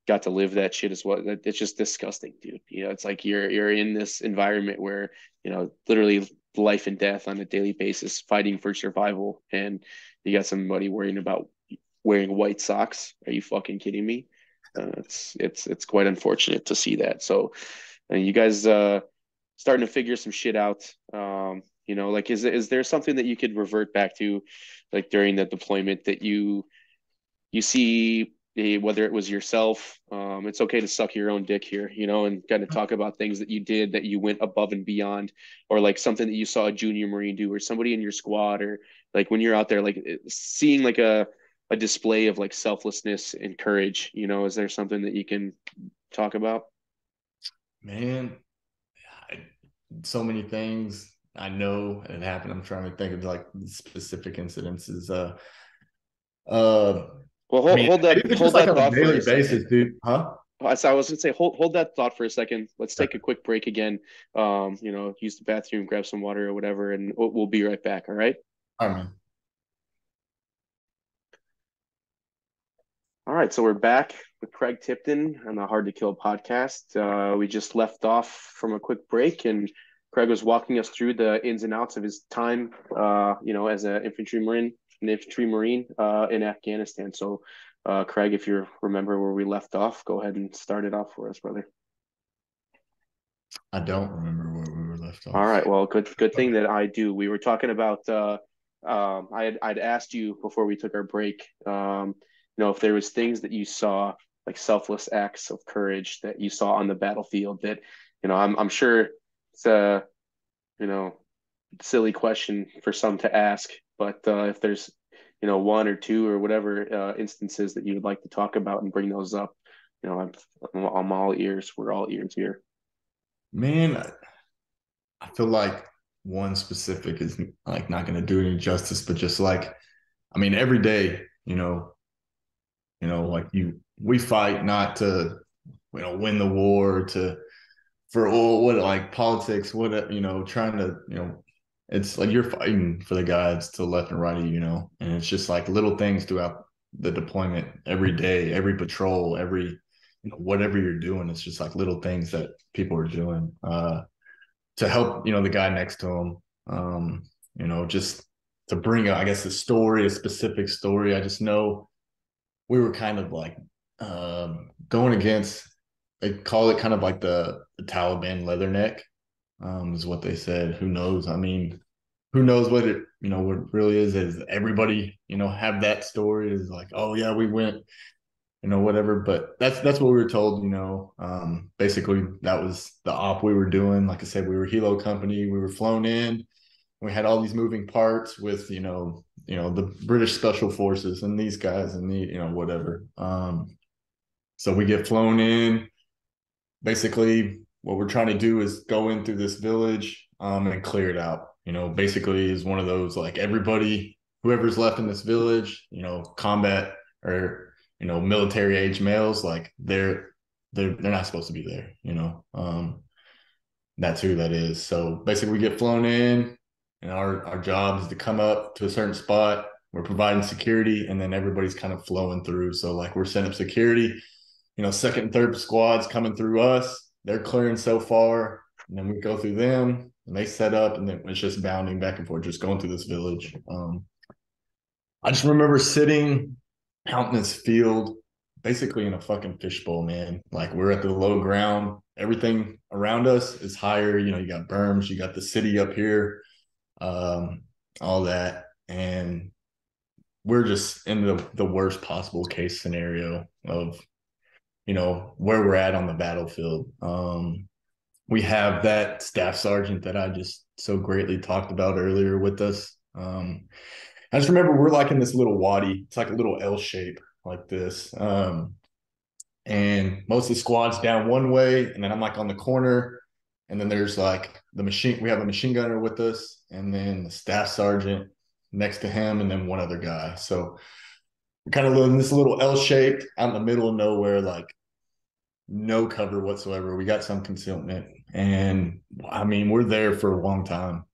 A: got to live that shit as well. It's just disgusting, dude. It's like you're in this environment where literally life and death on a daily basis, fighting for survival, and you got somebody worrying about wearing white socks. Are you fucking kidding me? It's quite unfortunate to see that. So, and you guys starting to figure some shit out. Like is there something that you could revert back to, like during the deployment that you see, whether it was yourself, it's okay to suck your own dick here, and kind of talk about things that you did that you went above and beyond, or like something that you saw a junior Marine do, or somebody in your squad, or like when you're out there, like seeing like a display of like selflessness and courage. Is there something that you can talk about?
B: Man, I, so many things I know it happened. I'm trying to think of like specific incidences. Uh,
A: Well,
B: I
A: hold,
B: mean,
A: hold that
B: it's just
A: hold
B: like
A: that
B: on a
A: thought for
B: daily
A: a second.
B: basis, dude. Huh?
A: So I was gonna say, hold that thought for a second. Let's take a quick break again. Use the bathroom, grab some water or whatever, and we'll be right back. All right.
B: All right, man.
A: All right. So we're back with Craig Tipton on the Hard to Kill podcast. We just left off from a quick break, and Craig was walking us through the ins and outs of his time, as an infantry marine in Afghanistan. So, Craig, if you remember where we left off, go ahead and start it off for us, brother.
B: I don't remember where we were left
A: All right.
B: off.
A: Well, good thing
B: Okay.
A: that I do. We were talking about I'd asked you before we took our break, if there was things that you saw, like selfless acts of courage that you saw on the battlefield that, I'm sure it's a, you know, silly question for some to ask, but if there's, one or two or whatever instances that you would like to talk about and bring those up, I'm all ears. We're all ears here.
B: Man, I feel like one specific is like not going to do any justice, but just like, I mean, every day, like we fight not to, win the war to, for all what like politics, what, trying to, it's like you're fighting for the guys to the left and right of you, and it's just like little things throughout the deployment every day, every patrol, every, whatever you're doing. It's just like little things that people are doing. To help, the guy next to him. Just to bring, I guess, a specific story. I just know we were kind of like going against, they call it kind of like the Taliban Leatherneck, is what they said. Who knows? I mean, who knows what it, what it really is everybody, have that story is like, oh yeah, we went, whatever. But that's what we were told, basically that was the op we were doing. Like I said, we were helo company. We were flown in. We had all these moving parts with, the British Special Forces and these guys and the, whatever. So we get flown in. Basically, what we're trying to do is go in through this village and clear it out. Basically is one of those like everybody, whoever's left in this village, combat or military age males, like they're not supposed to be there. That's who that is. So basically, we get flown in, and our job is to come up to a certain spot. We're providing security, and then everybody's kind of flowing through. So like we're setting up security. Second and third squads coming through us. They're clearing so far, and then we go through them, and they set up, and then it's just bounding back and forth, just going through this village. I just remember sitting out in this field, basically in a fucking fishbowl, man. Like we're at the low ground. Everything around us is higher. You got berms, you got the city up here, um, all that. And we're just in the worst possible case scenario of, where we're at on the battlefield. We have that staff sergeant that I just so greatly talked about earlier with us. I just remember we're like in this little wadi. It's like a little L shape like this. And most of the squad's down one way, and then I'm like on the corner, and then there's like we have a machine gunner with us, and then the staff sergeant next to him, and then one other guy. So we're kind of in this little L shaped out in the middle of nowhere, like no cover whatsoever. We got some concealment, and I mean we're there for a long time.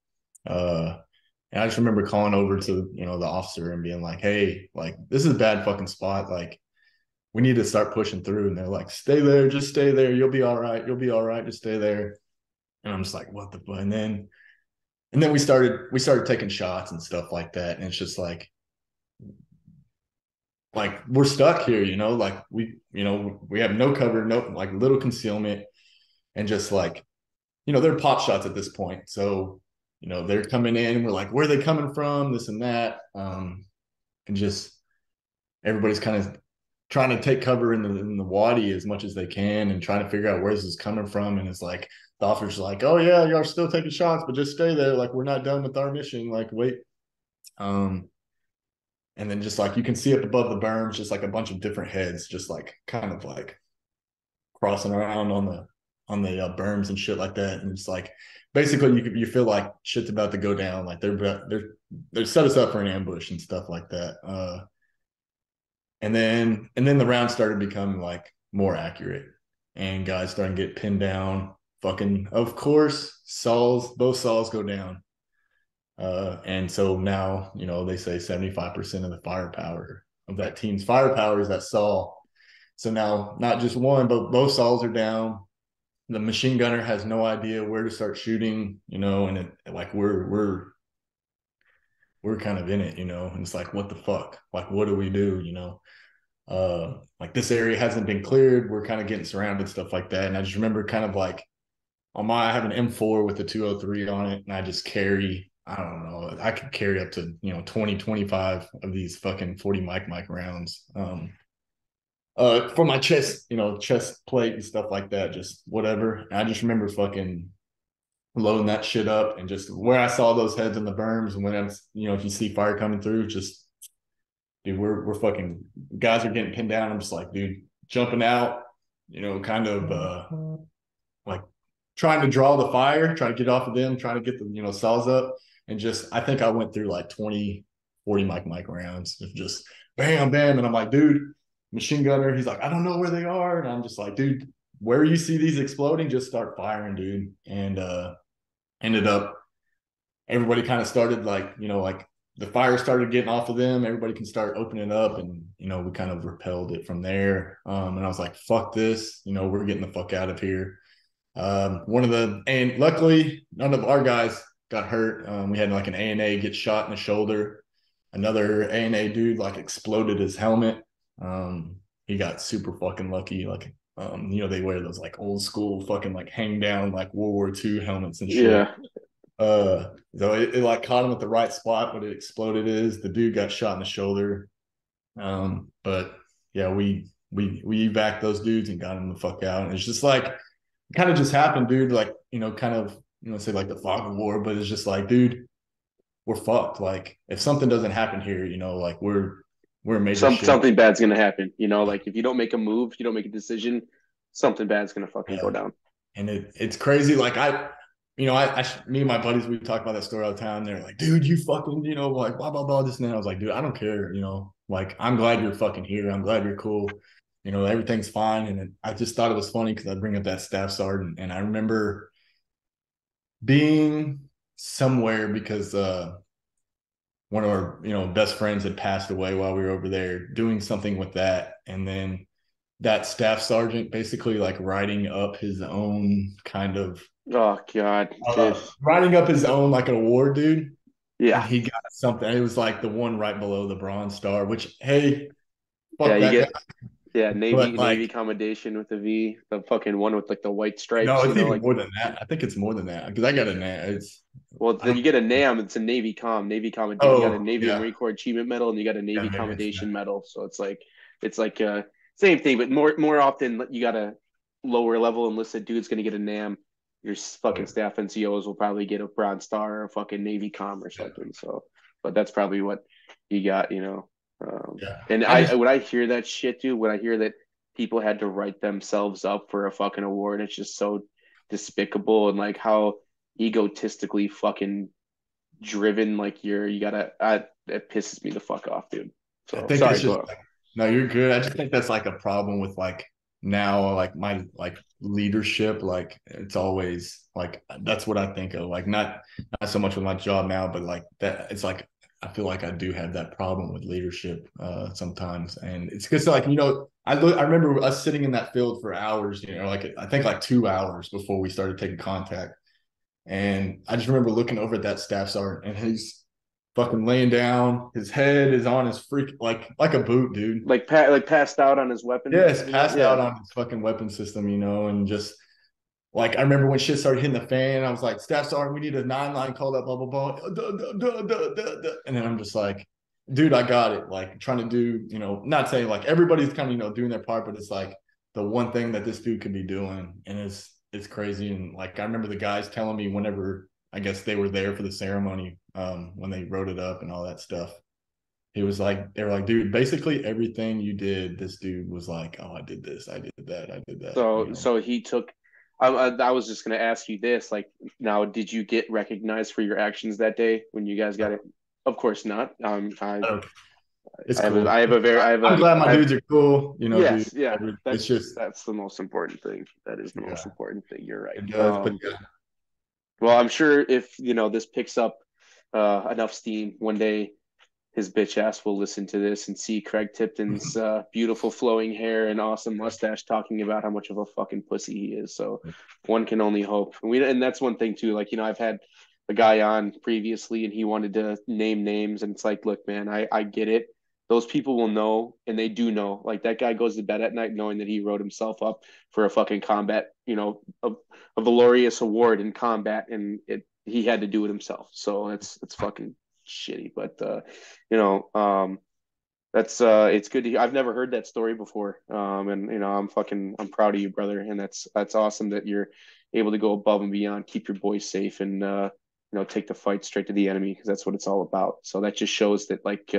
B: And I just remember calling over to, the officer and being like, hey, like, this is a bad fucking spot. Like, we need to start pushing through. And they're like, stay there, just stay there. You'll be all right. You'll be all right. Just stay there. And I'm just like, what the fuck? And then we started taking shots and stuff like that. And it's just like we're stuck here, like we have no cover, no like little concealment, and just like, they're pop shots at this point. So, they're coming in. We're like, where are they coming from? This and that. And just everybody's kind of trying to take cover in the wadi as much as they can and trying to figure out where this is coming from. And it's like the officer's like, oh yeah, y'all are still taking shots, but just stay there. Like we're not done with our mission. Like wait. And then just like you can see up above the berms, just like a bunch of different heads, just like kind of like crossing around on the berms and shit like that. And it's like basically you feel like shit's about to go down. Like they set us up for an ambush and stuff like that. And then the round started becoming like more accurate, and guys started to get pinned down. Fucking of course, both saws go down. And so now, they say 75% of the firepower of that team's firepower is that saw. So now not just one, but both saws are down. The machine gunner has no idea where to start shooting, and like we're kind of in it, and it's like, what the fuck? Like, what do we do? Like this area hasn't been cleared. We're kind of getting surrounded, stuff like that. And I just remember kind of like I have an M4 with a 203 on it, and I just carry, I don't know, I could carry up to 20, 25 of these fucking 40 mic rounds. For my chest, chest plate and stuff like that, just whatever. And I just remember fucking loading that shit up, and just where I saw those heads in the berms, and when I'm, if you see fire coming through, just dude, we're fucking guys are getting pinned down. I'm just like, dude, jumping out, kind of like trying to draw the fire, trying to get off of them, trying to get the saws up, and just I think I went through like 20, 40 mic rounds of just bam, bam, and I'm like, dude, machine gunner. He's like, I don't know where they are, and I'm just like, dude, where you see these exploding, just start firing, dude. And ended up everybody kind of started like like the fire started getting off of them. Everybody can start opening up, and we kind of repelled it from there. And I was like, fuck this, we're getting the fuck out of here. And luckily none of our guys got hurt. We had like an ANA get shot in the shoulder. Another ANA dude like exploded his helmet. He got super fucking lucky. Like, they wear those like old school fucking like hang down like World War II helmets and shit.
A: Yeah.
B: So it like caught him at the right spot, but it exploded. The dude got shot in the shoulder. But yeah, we backed those dudes and got them the fuck out. And it's just like kind of just happened, dude. Like, kind of, say like the fog of war, but it's just like, dude, we're fucked. Like, if something doesn't happen here, like we're a major shit.
A: Something bad's gonna happen. Like if you don't make a move, if you don't make a decision, something bad's gonna fucking go down.
B: And it's crazy. Like me and my buddies, we talk about that story all the time. They're like, dude, you fucking, like blah, blah, blah, this and that. I was like, dude, I don't care. Like, I'm glad you're fucking here. I'm glad you're cool. Everything's fine. And I just thought it was funny because I bring up that staff sergeant. And I remember being somewhere because one of our, best friends had passed away while we were over there doing something with that. And then that staff sergeant basically like writing up his own kind of
A: Oh God,
B: writing up his own like award, dude. And
A: yeah,
B: he got something. It was like the one right below the Bronze Star, which hey,
A: yeah.
B: fuck
A: You
B: that
A: get
B: guy.
A: Navy
B: But like,
A: Navy commendation with the V, the fucking one with like the white stripes.
B: no, it's even
A: Like
B: more than that. I think it's more than that because I got a it's.
A: well,
B: I don't.
A: you get a NAM. It's a Navy commendation. You got a
B: Oh
A: Navy
B: yeah,
A: Marine Corps Achievement Medal, and you got a
B: yeah,
A: Navy
B: maybe it's
A: Commendation
B: that.
A: Medal. So it's like same thing, but more often you got a lower level enlisted dude's gonna get a NAM. Your
B: Oh,
A: fucking staff NCOs will probably get a Bronze Star or a fucking Navy Com or
B: yeah,
A: something. So, but that's probably what you got.
B: yeah.
A: And
B: I
A: I
B: just
A: when I hear that shit, dude, when I hear that people had to write themselves up for a fucking award, it's just so despicable and like how egotistically fucking driven like you gotta it pisses me the fuck off, dude.
B: I
A: So
B: think
A: sorry,
B: it's
A: go
B: just
A: on.
B: like, no, you're good. I just think that's like a problem with like now, like my like leadership. Like it's always like that's what I think of. Like not so much with my job now, but like that. It's like I feel like I do have that problem with leadership sometimes, and it's because like I remember us sitting in that field for hours. Like I think like 2 hours before we started taking contact, and I just remember looking over at that staff sergeant, and he's fucking laying down. His head is on his freak like a boot, dude.
A: Like passed out on his weapon,
B: Yes, passed
A: Yeah.
B: out on his fucking weapon system, and just like I remember when shit started hitting the fan, I was like, Staff Sergeant, we need a 9-line call that blah blah blah. And then I'm just like, dude, I got it. Like trying to do, not saying like everybody's kind of, doing their part, but it's like the one thing that this dude could be doing. And it's crazy. And like I remember the guys telling me whenever I guess they were there for the ceremony, when they wrote it up and all that stuff. He was like, they were like, dude, basically everything you did, this dude was like, oh, I did this, I did that, I did that,
A: So he took. I was just gonna ask you this. Like, now, did you get recognized for your actions that day when you guys got it? Of course not.
B: It's
A: I have a,
B: cool.
A: I have a very,
B: I'm glad my
A: I have,
B: dudes are cool, dude.
A: yes, yeah.
B: It's
A: That's
B: just,
A: that's the most important thing. That is the most
B: yeah,
A: important thing. You're right.
B: it does. But yeah,
A: Well, I'm sure if this picks up enough steam one day, his bitch ass will listen to this and see Craig Tipton's beautiful flowing hair and awesome mustache talking about how much of a fucking pussy he is. So one can only hope. And that's one thing too. Like, I've had a guy on previously and he wanted to name names, and it's like, look, man, I get it. those people will know, and they do know. Like that guy goes to bed at night knowing that he wrote himself up for a fucking combat, a valorious award in combat, and he had to do it himself. So it's fucking shitty. But you know, that's it's good to hear. I've never heard that story before. And I'm proud of you, brother. And that's awesome that you're able to go above and beyond, keep your boys safe, and take the fight straight to the enemy, because that's what it's all about. So that just shows that like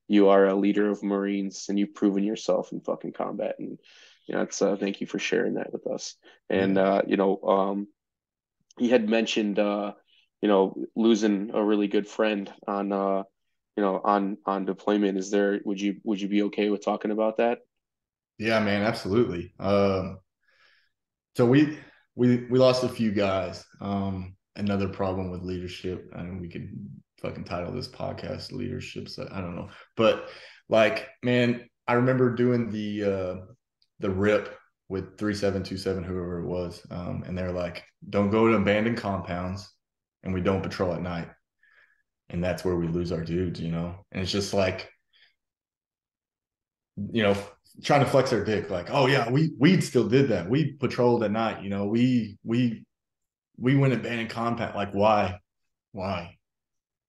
A: you are a leader of Marines, and you've proven yourself in fucking combat. And it's thank you for sharing that with us. And
B: Yeah.
A: he had mentioned losing a really good friend on on deployment. Would you be okay with talking about that?
B: Yeah, man, absolutely. So we lost a few guys. Another problem with leadership, and we could fucking title this podcast "Leadership." So I don't know, but like, man, I remember doing the rip with 3727, whoever it was, and they're like, "Don't go to abandoned compounds, and we don't patrol at night." And that's where we lose our dudes, And it's just like, you know, trying to flex their dick, like, oh yeah, we still did that. We patrolled at night, we went abandoned compound. Like, why, why?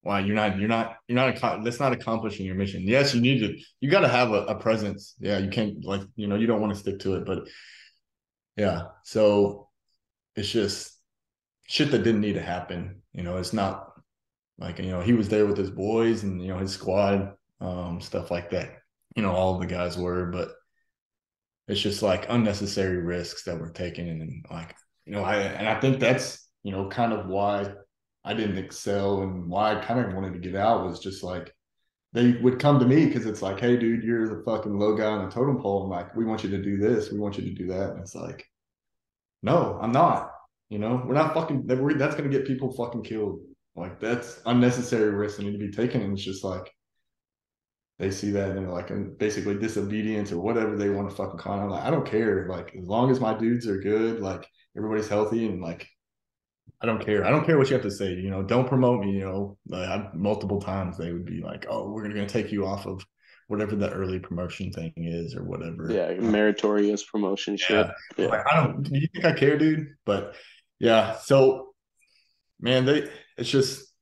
B: That's not accomplishing your mission. Yes, you got to have a presence. Yeah, you can't, like, you don't want to stick to it, but yeah. So it's just shit that didn't need to happen. It's not like, he was there with his boys and, his squad, stuff like that. All of the guys were, but it's just like unnecessary risks that were taken. And like, I think that's, kind of why I didn't excel and why I kind of wanted to get out, was just like, they would come to me because it's like, hey, dude, you're the fucking low guy on the totem pole. And like, we want you to do this. We want you to do that. And it's like, no, I'm not. We're not fucking, that's going to get people fucking killed. Like, that's unnecessary risks that need to be taken. And it's just like, they see that and they're like, basically disobedience or whatever they want to fucking call it. I'm like, I don't care. Like, as long as my dudes are good, like everybody's healthy, and like, I don't care. I don't care what you have to say. Don't promote me. Multiple times they would be like, oh, we're going to take you off of whatever the early promotion thing is or whatever.
A: Yeah, meritorious promotion shit.
B: Yeah.
A: Yeah.
B: Like, do you think I care, dude? But yeah. So, man, it's just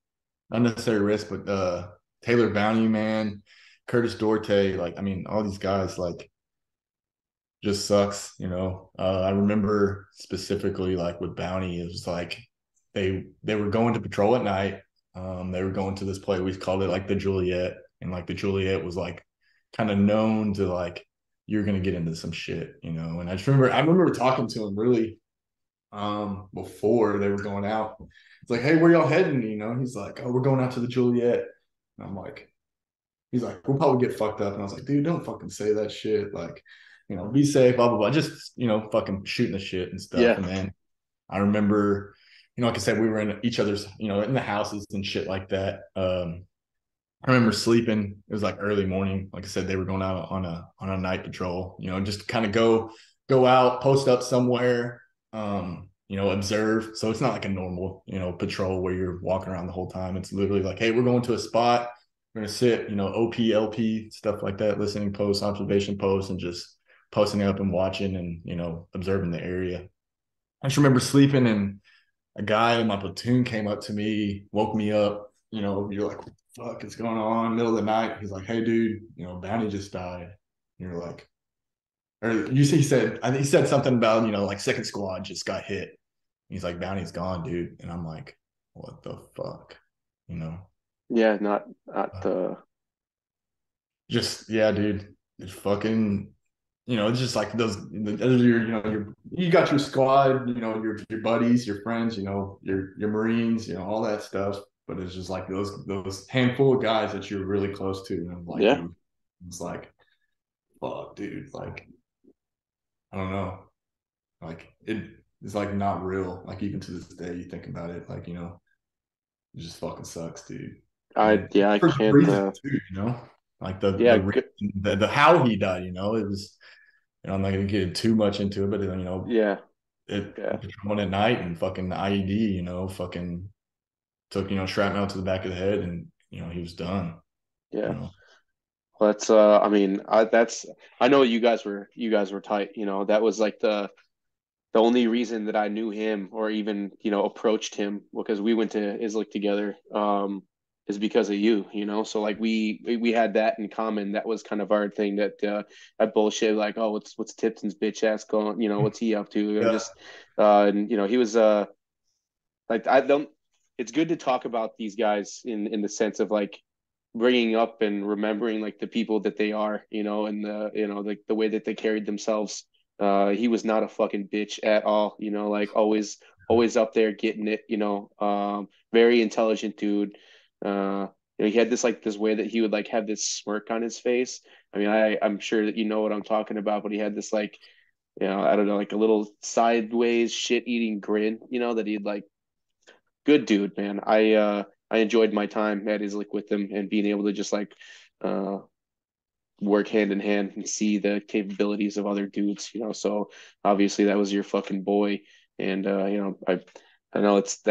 B: unnecessary risk. But Taylor Bounty, man, Curtis Dorte, like, I mean, all these guys, like, just sucks. I remember specifically, like, with Bounty, it was like they were going to patrol at night. They were going to this play, we called it like the Juliet, and like the Juliet was like kind of known to, like, you're gonna get into some shit. And I remember talking to him really before they were going out. It's like, hey, where y'all heading? He's like, oh, we're going out to the Juliet. And I'm like, he's like, we'll probably get fucked up. And I was like, dude, don't fucking say that shit. Like, be safe, blah, blah, blah. Just, fucking shooting the shit and stuff.
A: Yeah.
B: And then I remember, like I said, we were in each other's, in the houses and shit like that. I remember sleeping. It was like early morning. Like I said, they were going out on a night patrol, just kind of go out, post up somewhere, observe. So it's not like a normal, patrol where you're walking around the whole time. It's literally like, hey, we're going to a spot. We're gonna sit, OP, LP, stuff like that, listening posts, observation posts, and just posting up and watching and, observing the area. I just remember sleeping, and a guy in my platoon came up to me, woke me up. You're like, what the fuck is going on? Middle of the night. He's like, hey, dude, Bounty just died. And you're like, or he said something about, like second squad just got hit. He's like, Bounty's gone, dude. And I'm like, what the fuck? You know?
A: Yeah, not
B: Just, yeah, dude. It's fucking, it's just like those are you got your squad, your buddies, your friends, your Marines, all that stuff. But it's just like those handful of guys that you're really close to. And I'm like,
A: yeah.
B: dude, it's like, fuck, dude. Like, I don't know. Like, it's like not real. Like, even to this day, you think about it, like, it just fucking sucks, dude.
A: I
B: And
A: yeah, I
B: for good
A: can't
B: reason too, like
A: yeah,
B: the how he died, it was, I'm not gonna get too much into it, but
A: yeah,
B: it
A: yeah,
B: patrolling at night and fucking IED, fucking took, shrapnel to the back of the head, and he was done,
A: yeah. That's I mean, I know you guys were tight, you know. That was like the only reason that I knew him or even, approached him because we went to Islick together, is because of you, you know. So like we had that in common. That was kind of our thing that that bullshit like, oh, what's Tipton's bitch ass going, what's he up to? Or
B: Yeah.
A: just and he was like I don't it's good to talk about these guys in the sense of like bringing up and remembering like the people that they are, and like the way that they carried themselves. He was not a fucking bitch at all, like always up there getting it, very intelligent dude. He had this way that he would like have this smirk on his face. I mean, I'm sure that you know what I'm talking about, but he had this like, I don't know, like a little sideways shit eating grin, that he'd like good dude, man. I enjoyed my time at Islick with him and being able to just like uh work hand in hand and see the capabilities of other dudes, So obviously that was your fucking boy. And I know it's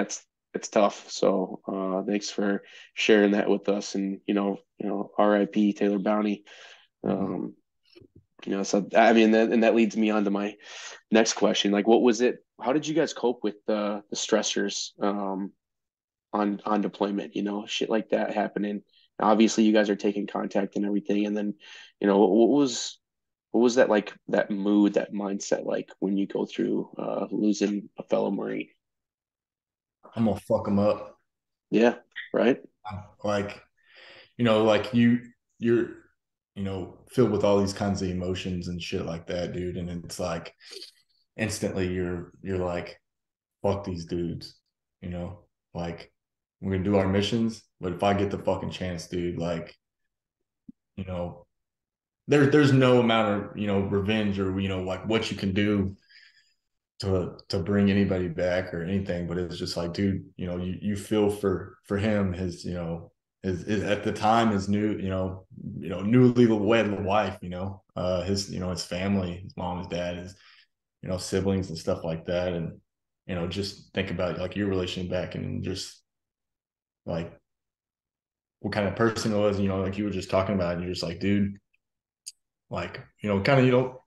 A: tough. So thanks for sharing that with us and RIP Taylor Bounty. Um so I mean and that leads me on to my next question. Like what was it? How did you guys cope with the stressors on deployment, shit like that happening. Obviously, you guys are taking contact and everything, and then, what was that like that mood, that mindset like when you go through losing a fellow Marine?
B: I'm gonna fuck them up.
A: Yeah, right.
B: Like, like you're, filled with all these kinds of emotions and shit like that, dude. And it's like instantly you're like, fuck these dudes, you know, like we're gonna do our missions, but if I get the fucking chance, dude, like, you know, there's no amount of, revenge or, like what you can do to bring anybody back or anything, but it's just like, dude, you feel for him, his, his at the time his newly wed wife, his, his family, his mom, his dad, his, siblings and stuff like that. And, just think about like your relation back and just like what kind of person it was, like you were just talking about, and you're just like, dude, like, kind of,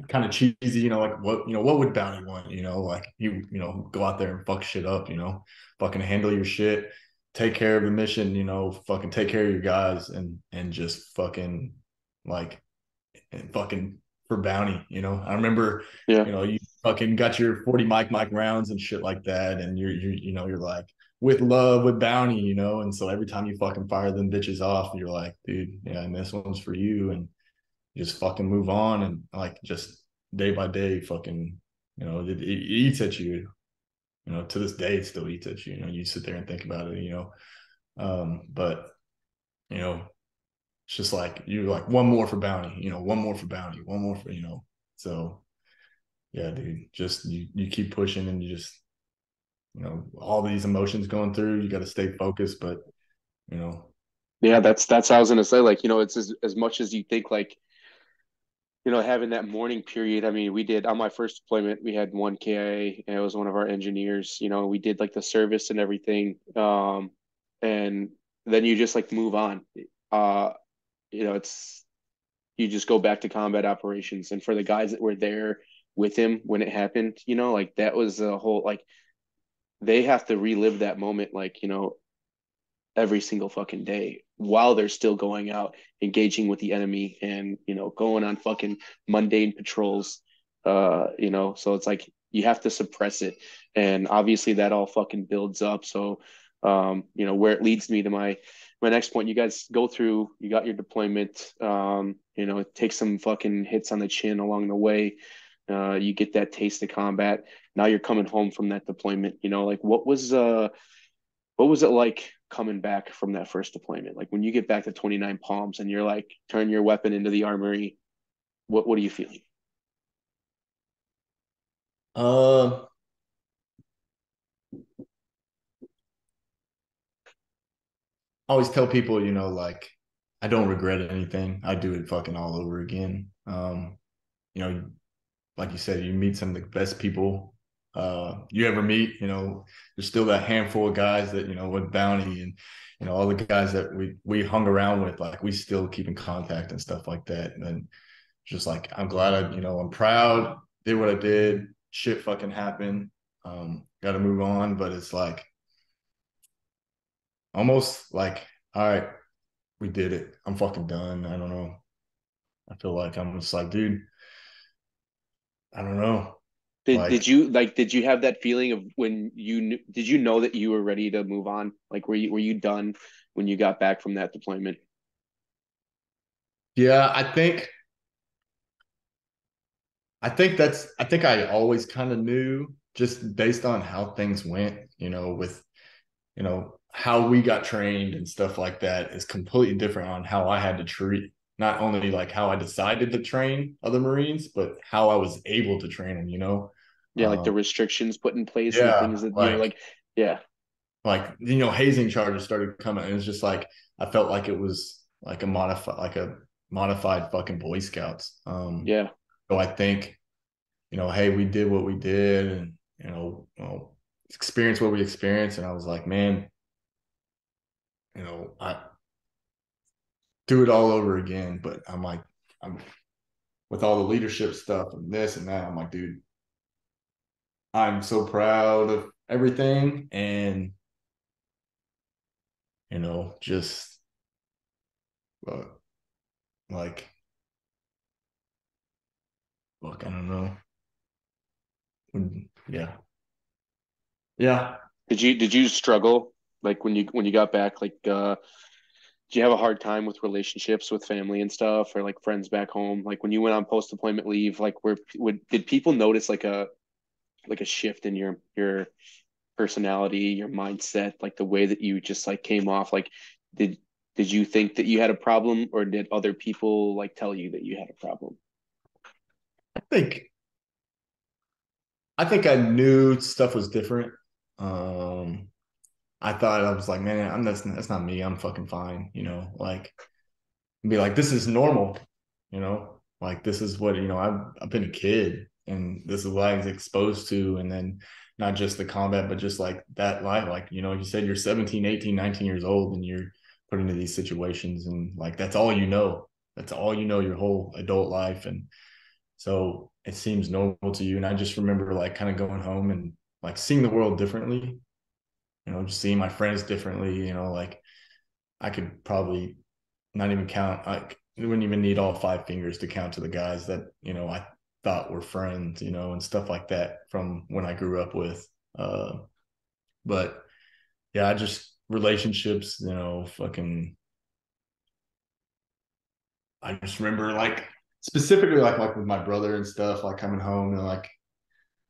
B: kind of cheesy, like what would Bounty want, like go out there and fuck shit up, fucking handle your shit, take care of the mission, fucking take care of your guys and just fucking like and fucking for Bounty, I remember,
A: Yeah,
B: you fucking got your 40 mic rounds and shit like that, and you're like with love with Bounty, and so every time you fucking fire them bitches off, you're like, dude, yeah, and this one's for you, and just fucking move on, and like just day by day fucking, it eats at you, to this day it still eats at you, you sit there and think about it, but you know it's just like you're like one more for Bounty, one more for Bounty, one more for, so yeah, dude, just you keep pushing, and you just, all these emotions going through, you got to stay focused, but you know
A: yeah. That's how I was gonna say. Like, it's as much as you think like having that morning period. I mean, we did on my first deployment, we had one KIA and it was one of our engineers. We did like the service and everything. And then you just like move on. Uh, it's you just go back to combat operations. And for the guys that were there with him when it happened, like that was a whole like they have to relive that moment like, every single fucking day while they're still going out engaging with the enemy and going on fucking mundane patrols, so it's like you have to suppress it, and obviously that all fucking builds up. So where it leads me to my next point, you guys go through, you got your deployment, take some fucking hits on the chin along the way, you get that taste of combat. Now you're coming home from that deployment, like what was it like coming back from that first deployment? Like when you get back to 29 Palms and you're like, turn your weapon into the armory, what are you feeling?
B: uh I always tell people, like I don't regret anything, I do it fucking all over again. You know like you said, you meet some of the best people, you ever meet, there's still that handful of guys that, with Bounty and, all the guys that we hung around with, like we still keep in contact and stuff like that. And just like, I'm glad I'm proud, did what I did. Shit fucking happened. Got to move on, but it's like almost like, all right, we did it. I'm fucking done. I don't know. I feel like I'm just like, dude, I don't know. Like,
A: Did you have that feeling of when did you know that you were ready to move on? Like were you done when you got back from that deployment?
B: yeah, I think I always kind of knew just based on how things went, with, how we got trained and stuff like that is completely different on how I had to treat not only like how I decided to train other Marines, but how I was able to train them,
A: Yeah, like the restrictions put in place and the
B: Yeah,
A: things that like yeah.
B: hazing charges started coming, and it's just like I felt like it was like a modified fucking Boy Scouts.
A: Yeah.
B: So I think, hey, we did what we did, and experienced what we experienced, and I was like, man, I do it all over again. But I'm like, I'm with all the leadership stuff and this and that. I'm like, dude, I'm so proud of everything, and just uh, like, look, I don't know. Yeah, yeah.
A: Did you struggle like when you got back like did you have a hard time with relationships with family and stuff or like friends back home? Like when you went on post deployment leave, like did people notice like a shift in your personality, your mindset, like the way that you just like came off? Like did did you think that you had a problem or did other people like tell you that you had a problem?
B: I think I think I knew stuff was different. I thought I was like, man, that's not me. I'm fucking fine. Like be like, this is normal. Like this is what I've been a kid, and this is what I was exposed to, and then not just the combat, but just like that life. Like you said, you're 17, 18, 19 years old, and you're put into these situations, and like that's all you know. That's all you know your whole adult life, and so it seems normal to you. And I just remember like kind of going home and like seeing the world differently, just seeing my friends differently, like I could probably not even count. I wouldn't even need all five fingers to count to the guys that, I thought were friends, and stuff like that from when I grew up with. But yeah, I just relationships, fucking, I just remember like specifically like with my brother and stuff, like coming home and like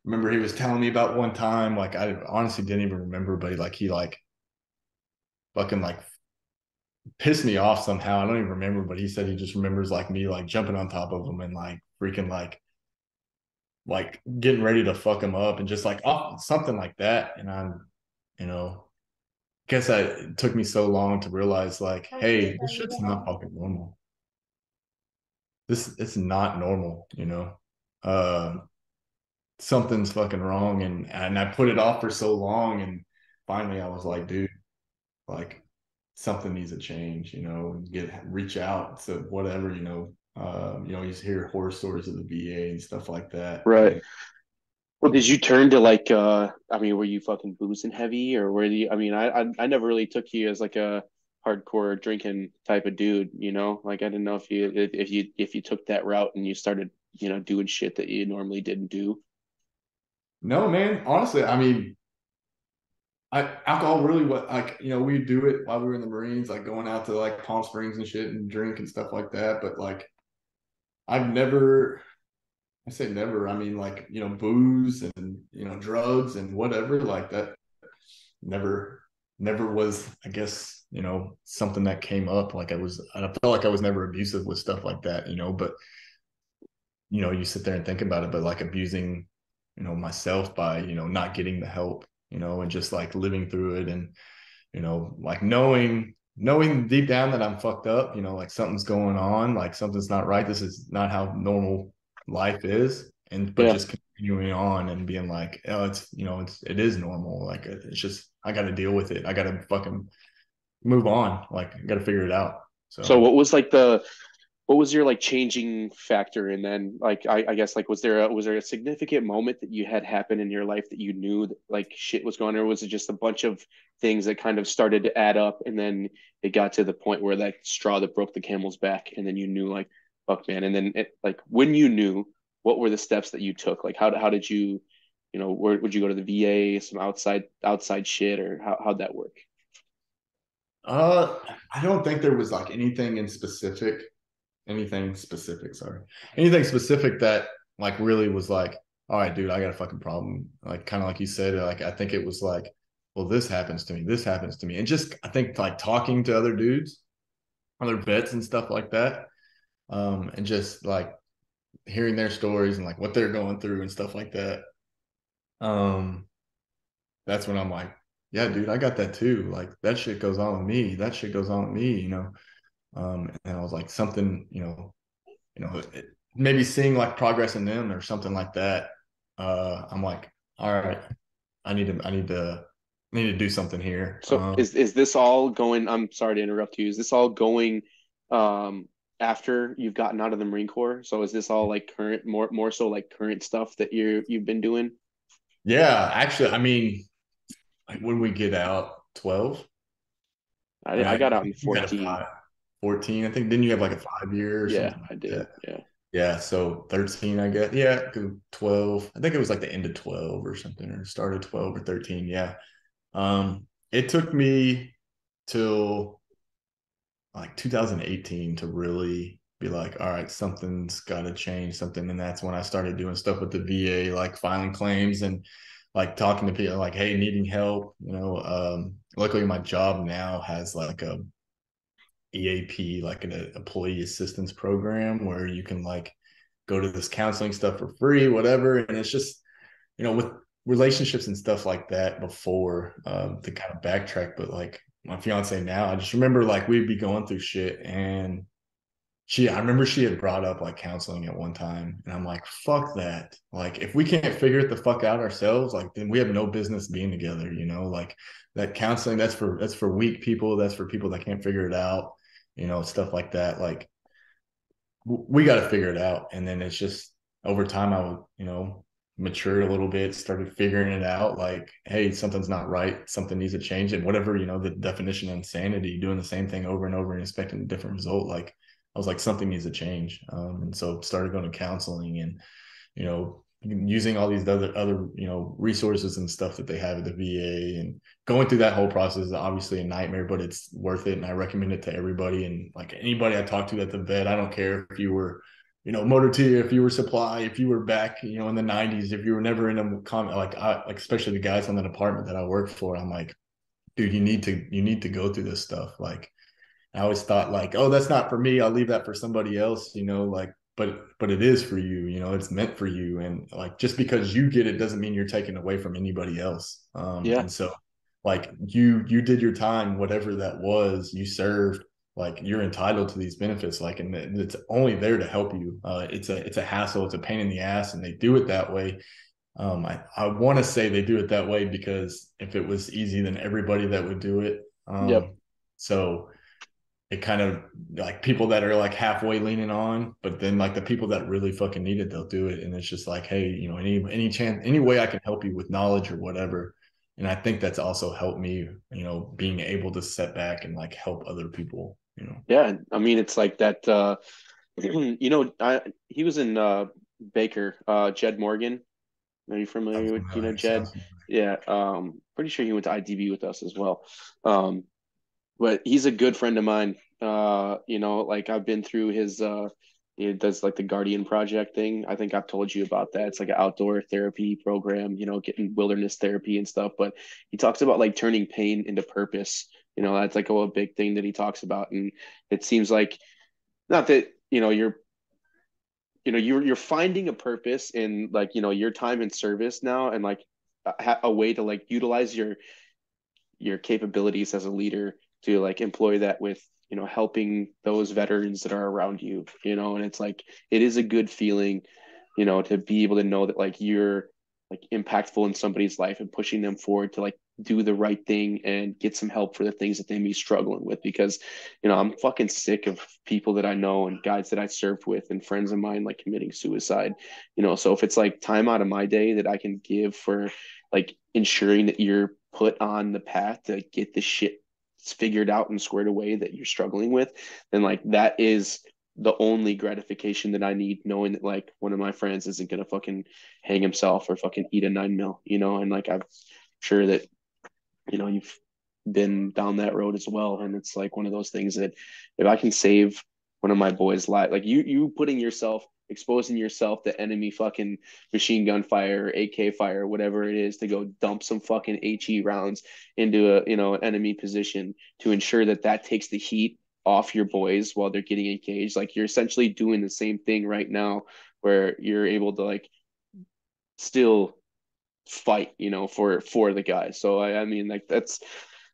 B: remember he was telling me about one time, like I honestly didn't even remember, but he like fucking like pissed me off somehow. I don't even remember, but he said he just remembers like me like jumping on top of him and like freaking like getting ready to fuck him up and just like something like that. And I'm, you know, guess it took me so long to realize like, hey, this shit's not fucking normal. This it's not normal, Uh something's fucking wrong, and I put it off for so long, and finally I was like, dude, like something needs to change, reach out to whatever, you hear horror stories of the VA and stuff like that.
A: Right.
B: And
A: Well, did you turn to like I mean, were you fucking boozing heavy or were you I mean, I never really took you as like a hardcore drinking type of dude, you know? Like I didn't know if you took that route and you started, doing shit that you normally didn't do.
B: no, man, honestly, I mean, alcohol really what like we do it while we were in the Marines, like going out to like Palm Springs and shit and drink and stuff like that. But like I've never, I say never, I mean like booze and drugs and whatever like that never was, I guess, something that came up. Like I felt like I was never abusive with stuff like that, but you sit there and think about it, but like abusing, myself by, not getting the help, and just like living through it, and, like knowing deep down that I'm fucked up, like something's going on, like something's not right. This is not how normal life is. And but
A: Yeah.
B: just continuing on and being like, oh, it is normal. Like, it's just, I got to deal with it. I got to fucking move on. Like, I got to figure it out.
A: So
B: So,
A: what was your like changing factor? And then like I guess like was there a significant moment that you had happen in your life that you knew that like shit was going on, or was it just a bunch of things that kind of started to add up and then it got to the point where that straw that broke the camel's back and then you knew like fuck man, and then like when you knew, what were the steps that you took? Like how did you, where would you go to the VA, some outside shit, or how'd that work?
B: uh, I don't think there was like sorry, anything specific that like really was like, all right, dude, I got a fucking problem. Like, kind of like you said, like, I think it was like, well, this happens to me. And just, I think like talking to other dudes, other vets and stuff like that. And just like hearing their stories and like what they're going through and stuff like that. Um, that's when I'm like, yeah, dude, I got that too. Like, that shit goes on with me. That shit goes on with me, you know. And I was like, something, maybe seeing like progress in them or something like that. I'm like, all right, I need to do something here.
A: So is this all going, I'm sorry to interrupt you. Is this all going um after you've gotten out of the Marine Corps? So is this all like current, more so like current stuff that you've been doing?
B: Yeah, actually, I mean, like when we get out, 12. I mean,
A: I got out in
B: you got a
A: 14.
B: 14. I think, didn't you have like a 5 year or
A: Yeah,
B: something like
A: I did.
B: that?
A: Yeah.
B: Yeah, so 13, I guess. Yeah, 12. I think it was like the end of 12 or something, or started 12 or 13. Yeah. It took me till like 2018 to really be like, all right, something's got to change something. And that's when I started doing stuff with the VA, like filing claims and like talking to people like, hey, needing help. Luckily my job now has like a EAP, like an employee assistance program where you can like go to this counseling stuff for free, whatever. And it's just, with relationships and stuff like that before, to kind of backtrack, but like my fiance now, I just remember like we'd be going through shit and I remember she had brought up like counseling at one time, and I'm like, fuck that. Like, if we can't figure it the fuck out ourselves, like, then we have no business being together, like that counseling, that's for weak people. That's for people that can't figure it out, stuff like that. Like, we got to figure it out. And then it's just over time, I would, matured a little bit, started figuring it out. Like, hey, something's not right. Something needs to change. And whatever, the definition of insanity, doing the same thing over and over and expecting a different result. Like, I was like, something needs to change. And so started going to counseling and, using all these other, resources and stuff that they have at the VA, and going through that whole process is obviously a nightmare, but it's worth it. And I recommend it to everybody. And like anybody I talk to at the vet, I don't care if you were, motor T, if you were supply, if you were back, in the 90s, if you were never in a comment, like especially the guys on the department that I work for, I'm like, dude, you need to go through this stuff. Like, I always thought like, oh, that's not for me. I'll leave that for somebody else, like, but it is for you, it's meant for you. And like, just because you get it doesn't mean you're taken away from anybody else.
A: Yeah.
B: And so like you did your time, whatever that was, you served, like you're entitled to these benefits. Like, and it's only there to help you. It's a hassle. It's a pain in the ass. And they do it that way. I want to say they do it that way because if it was easy, then everybody that would do it.
A: Yep.
B: So it kind of like people that are like halfway leaning on, but then like the people that really fucking need it, they'll do it. And it's just like, hey, any chance, any way I can help you with knowledge or whatever. And I think that's also helped me, being able to set back and like help other people.
A: Yeah. I mean, it's like that, he was in Baker, Jed Morgan. Are you familiar
B: Sounds
A: with,
B: familiar.
A: Jed?
B: Sounds familiar.
A: Yeah. Pretty sure he went to ITB with us as well. Um, but he's a good friend of mine. Like I've been through his he does like the Guardian Project thing. I think I've told you about that. It's like an outdoor therapy program, getting wilderness therapy and stuff. But he talks about like turning pain into purpose. That's like a big thing that he talks about. And it seems like not that, you're finding a purpose in like, your time in service now, and like a way to like utilize your capabilities as a leader to like employ that with, helping those veterans that are around you, and it's like it is a good feeling you know, to be able to know that like you're like impactful in somebody's life and pushing them forward to like do the right thing and get some help for the things that they may be struggling with. Because, you know, I'm fucking sick of people that I know and guys that I served with and friends of mine like committing suicide, you know. So if it's like time out of my day that I can give for like ensuring that you're put on the path to get this shit figured out and squared away that you're struggling with, then like that is the only gratification that I need, knowing that like one of my friends isn't gonna fucking hang himself or fucking eat a 9 mil, you know. And like I'm sure that, you know, you've been down that road as well. And it's like one of those things that if I can save one of my boys' life, like you putting yourself, exposing yourself to enemy fucking machine gun fire, or AK fire, whatever it is, to go dump some fucking HE rounds into a, you know, an enemy position to ensure that that takes the heat off your boys while they're getting engaged. Like you're essentially doing the same thing right now, where you're able to like still fight, you know, for the guys. So I mean, like that's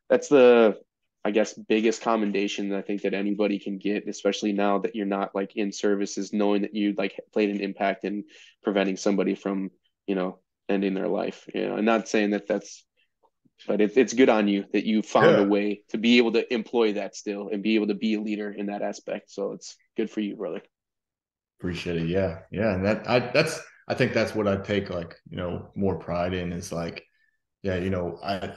A: the, I guess, biggest commendation that I think that anybody can get, especially now that you're not like in services, knowing that you like played an impact in preventing somebody from, you know, ending their life. You know, and not saying that that's, but it's good on you that you found a
B: Yeah.
A: way to be able to employ that still and be able to be a leader in that aspect. So it's good for you, brother.
B: Appreciate it. Yeah. Yeah. And I think that's what I take like, more pride in is like, yeah,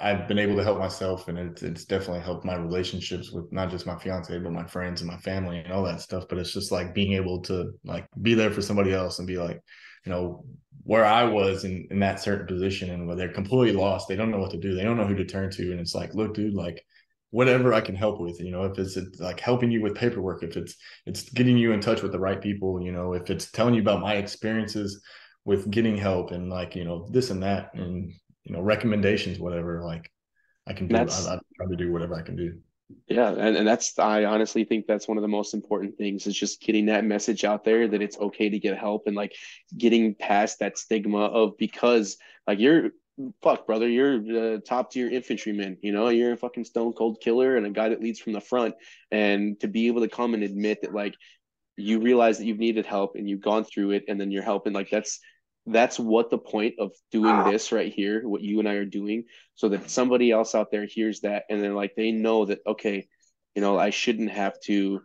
B: I've been able to help myself, and it's definitely helped my relationships with not just my fiance, but my friends and my family and all that stuff. But it's just like being able to like be there for somebody else and be like, where I was in that certain position, and where they're completely lost. They don't know what to do. They don't know who to turn to. And it's like, look, dude, like whatever I can help with, if it's like helping you with paperwork, if it's getting you in touch with the right people, if it's telling you about my experiences with getting help and like, this and that, and recommendations, whatever, like I can
A: And
B: do.
A: that's,
B: I try to do whatever I can do.
A: yeah, and that's, I honestly think that's one of the most important things is just getting that message out there that it's okay to get help, and like getting past that stigma of, because like you're, fuck brother, you're the top tier infantryman, you know, you're a fucking stone cold killer and a guy that leads from the front. And to be able to come and admit that like you realize that you've needed help and you've gone through it and then you're helping, like that's what the point of doing this right here, what you and I are doing, so that somebody else out there hears that and they're like, they know that, okay, you know, I shouldn't have to.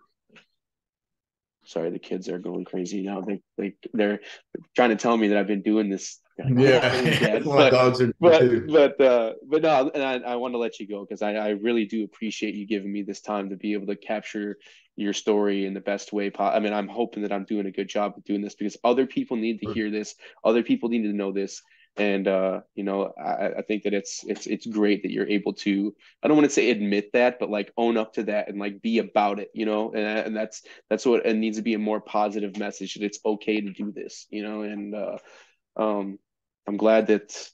A: Sorry, the kids are going crazy now. They're trying to tell me that I've been doing this. Get out of here,
B: Yeah, that's
A: Dad.
B: what my dogs are doing too.
A: But no, and I want to let you go because I really do appreciate you giving me this time to be able to capture your story in the best way. I mean, I'm hoping that I'm doing a good job of doing this because other people need to hear this. Other people need to know this. And you know, I think that it's great that you're able to, I don't want to say admit that, but like own up to that and like be about it, you know. And that's what it needs to be, a more positive message that it's okay to do this, you know. And um, I'm glad that,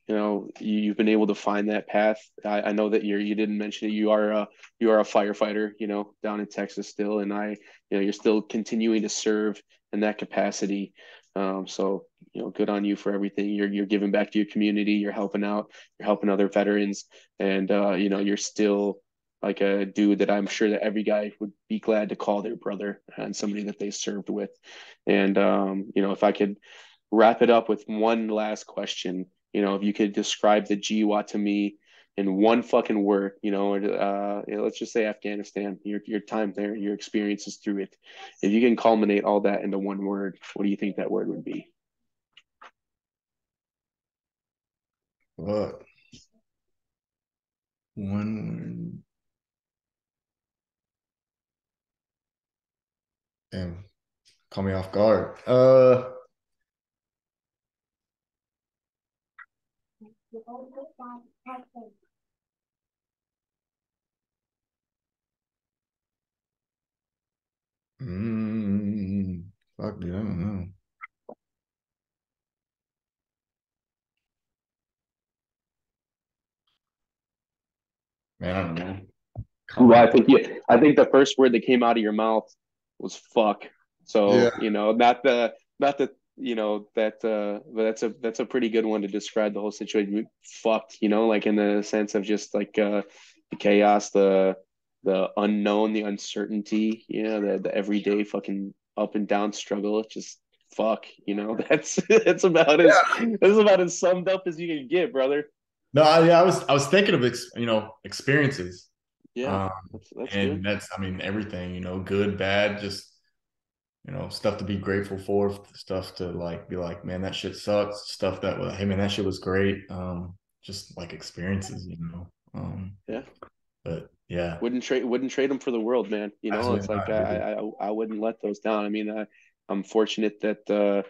A: you know, you've been able to find that path. I know that you didn't mention it. You are a firefighter, you know, down in Texas still, and you know, you're still continuing to serve in that capacity. So you know, good on you for everything. You're giving back to your community. You're helping out. You're helping other veterans, and you know, you're still like a dude that I'm sure that every guy would be glad to call their brother and somebody that they served with. And you know, if I could wrap it up with one last question, you know, if you could describe the GWOT to me in one fucking word, you know, you know, let's just say Afghanistan, your time there, your experiences through it. If you can culminate all that into one word, what do you think that word would be?
B: What one and call me off guard. Fuck, dude, I don't know. Man, I don't know. Call
A: Well,
B: me
A: I
B: off.
A: think I think the first word that came out of your mouth was fuck.
B: Yeah,
A: So, you know, not the, you know, that but that's a pretty good one to describe the whole situation. Fucked, you know, like in the sense of just like the chaos, the unknown, the uncertainty, you know, the everyday fucking up and down struggle. It's just fuck, that's about as summed up as you can get, brother.
B: No, yeah, I was thinking of experiences,
A: Yeah,
B: um,
A: that's good.
B: and that's I mean everything, good, bad, just stuff to be grateful for, stuff to like be like, man, that shit sucks. Stuff that was, hey man, that shit was great. Just like experiences.
A: Yeah.
B: But yeah,
A: Wouldn't trade them for the world, man. It's
B: absolutely
A: like
B: not, dude.
A: I wouldn't let those down. I mean, I'm fortunate that the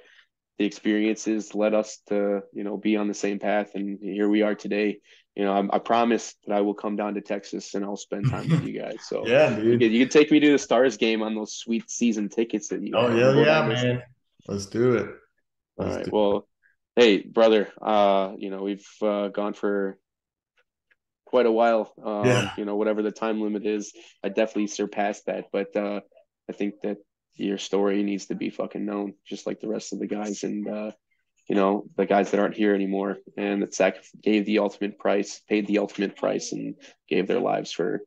A: experiences led us to be on the same path, and here we are today. I promise that I will come down to Texas and I'll spend time with you guys. So
B: Yeah,
A: you
B: dude.
A: could you could take me to the Stars game on those sweet season tickets that you
B: Oh
A: have. We'll
B: yeah,
A: go
B: yeah,
A: down to.
B: man. Let's do it.
A: All
B: Let's
A: right.
B: do it.
A: Well, hey, brother. We've gone for quite a while.
B: Yeah.
A: Whatever the time limit is, I definitely surpassed that. But I think that your story needs to be fucking known, just like the rest of the guys, and the guys that aren't here anymore, and that gave the ultimate price, paid the ultimate price, and gave their lives for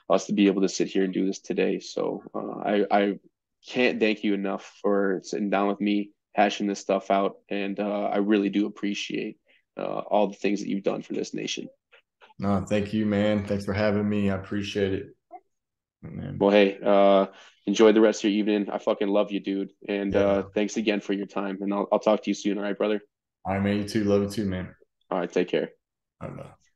A: us to be able to sit here and do this today. So I can't thank you enough for sitting down with me, hashing this stuff out, and I really do appreciate all the things that you've done for this nation.
B: No, thank you, man. Thanks for having me. I appreciate it, man.
A: Well, hey, enjoy the rest of your evening. I fucking love you, dude. And
B: Yeah.
A: thanks again for your time. And I'll talk to you soon. All right, brother.
B: All right, man. You too. Love you too, man.
A: All right, take care.
B: Bye bye.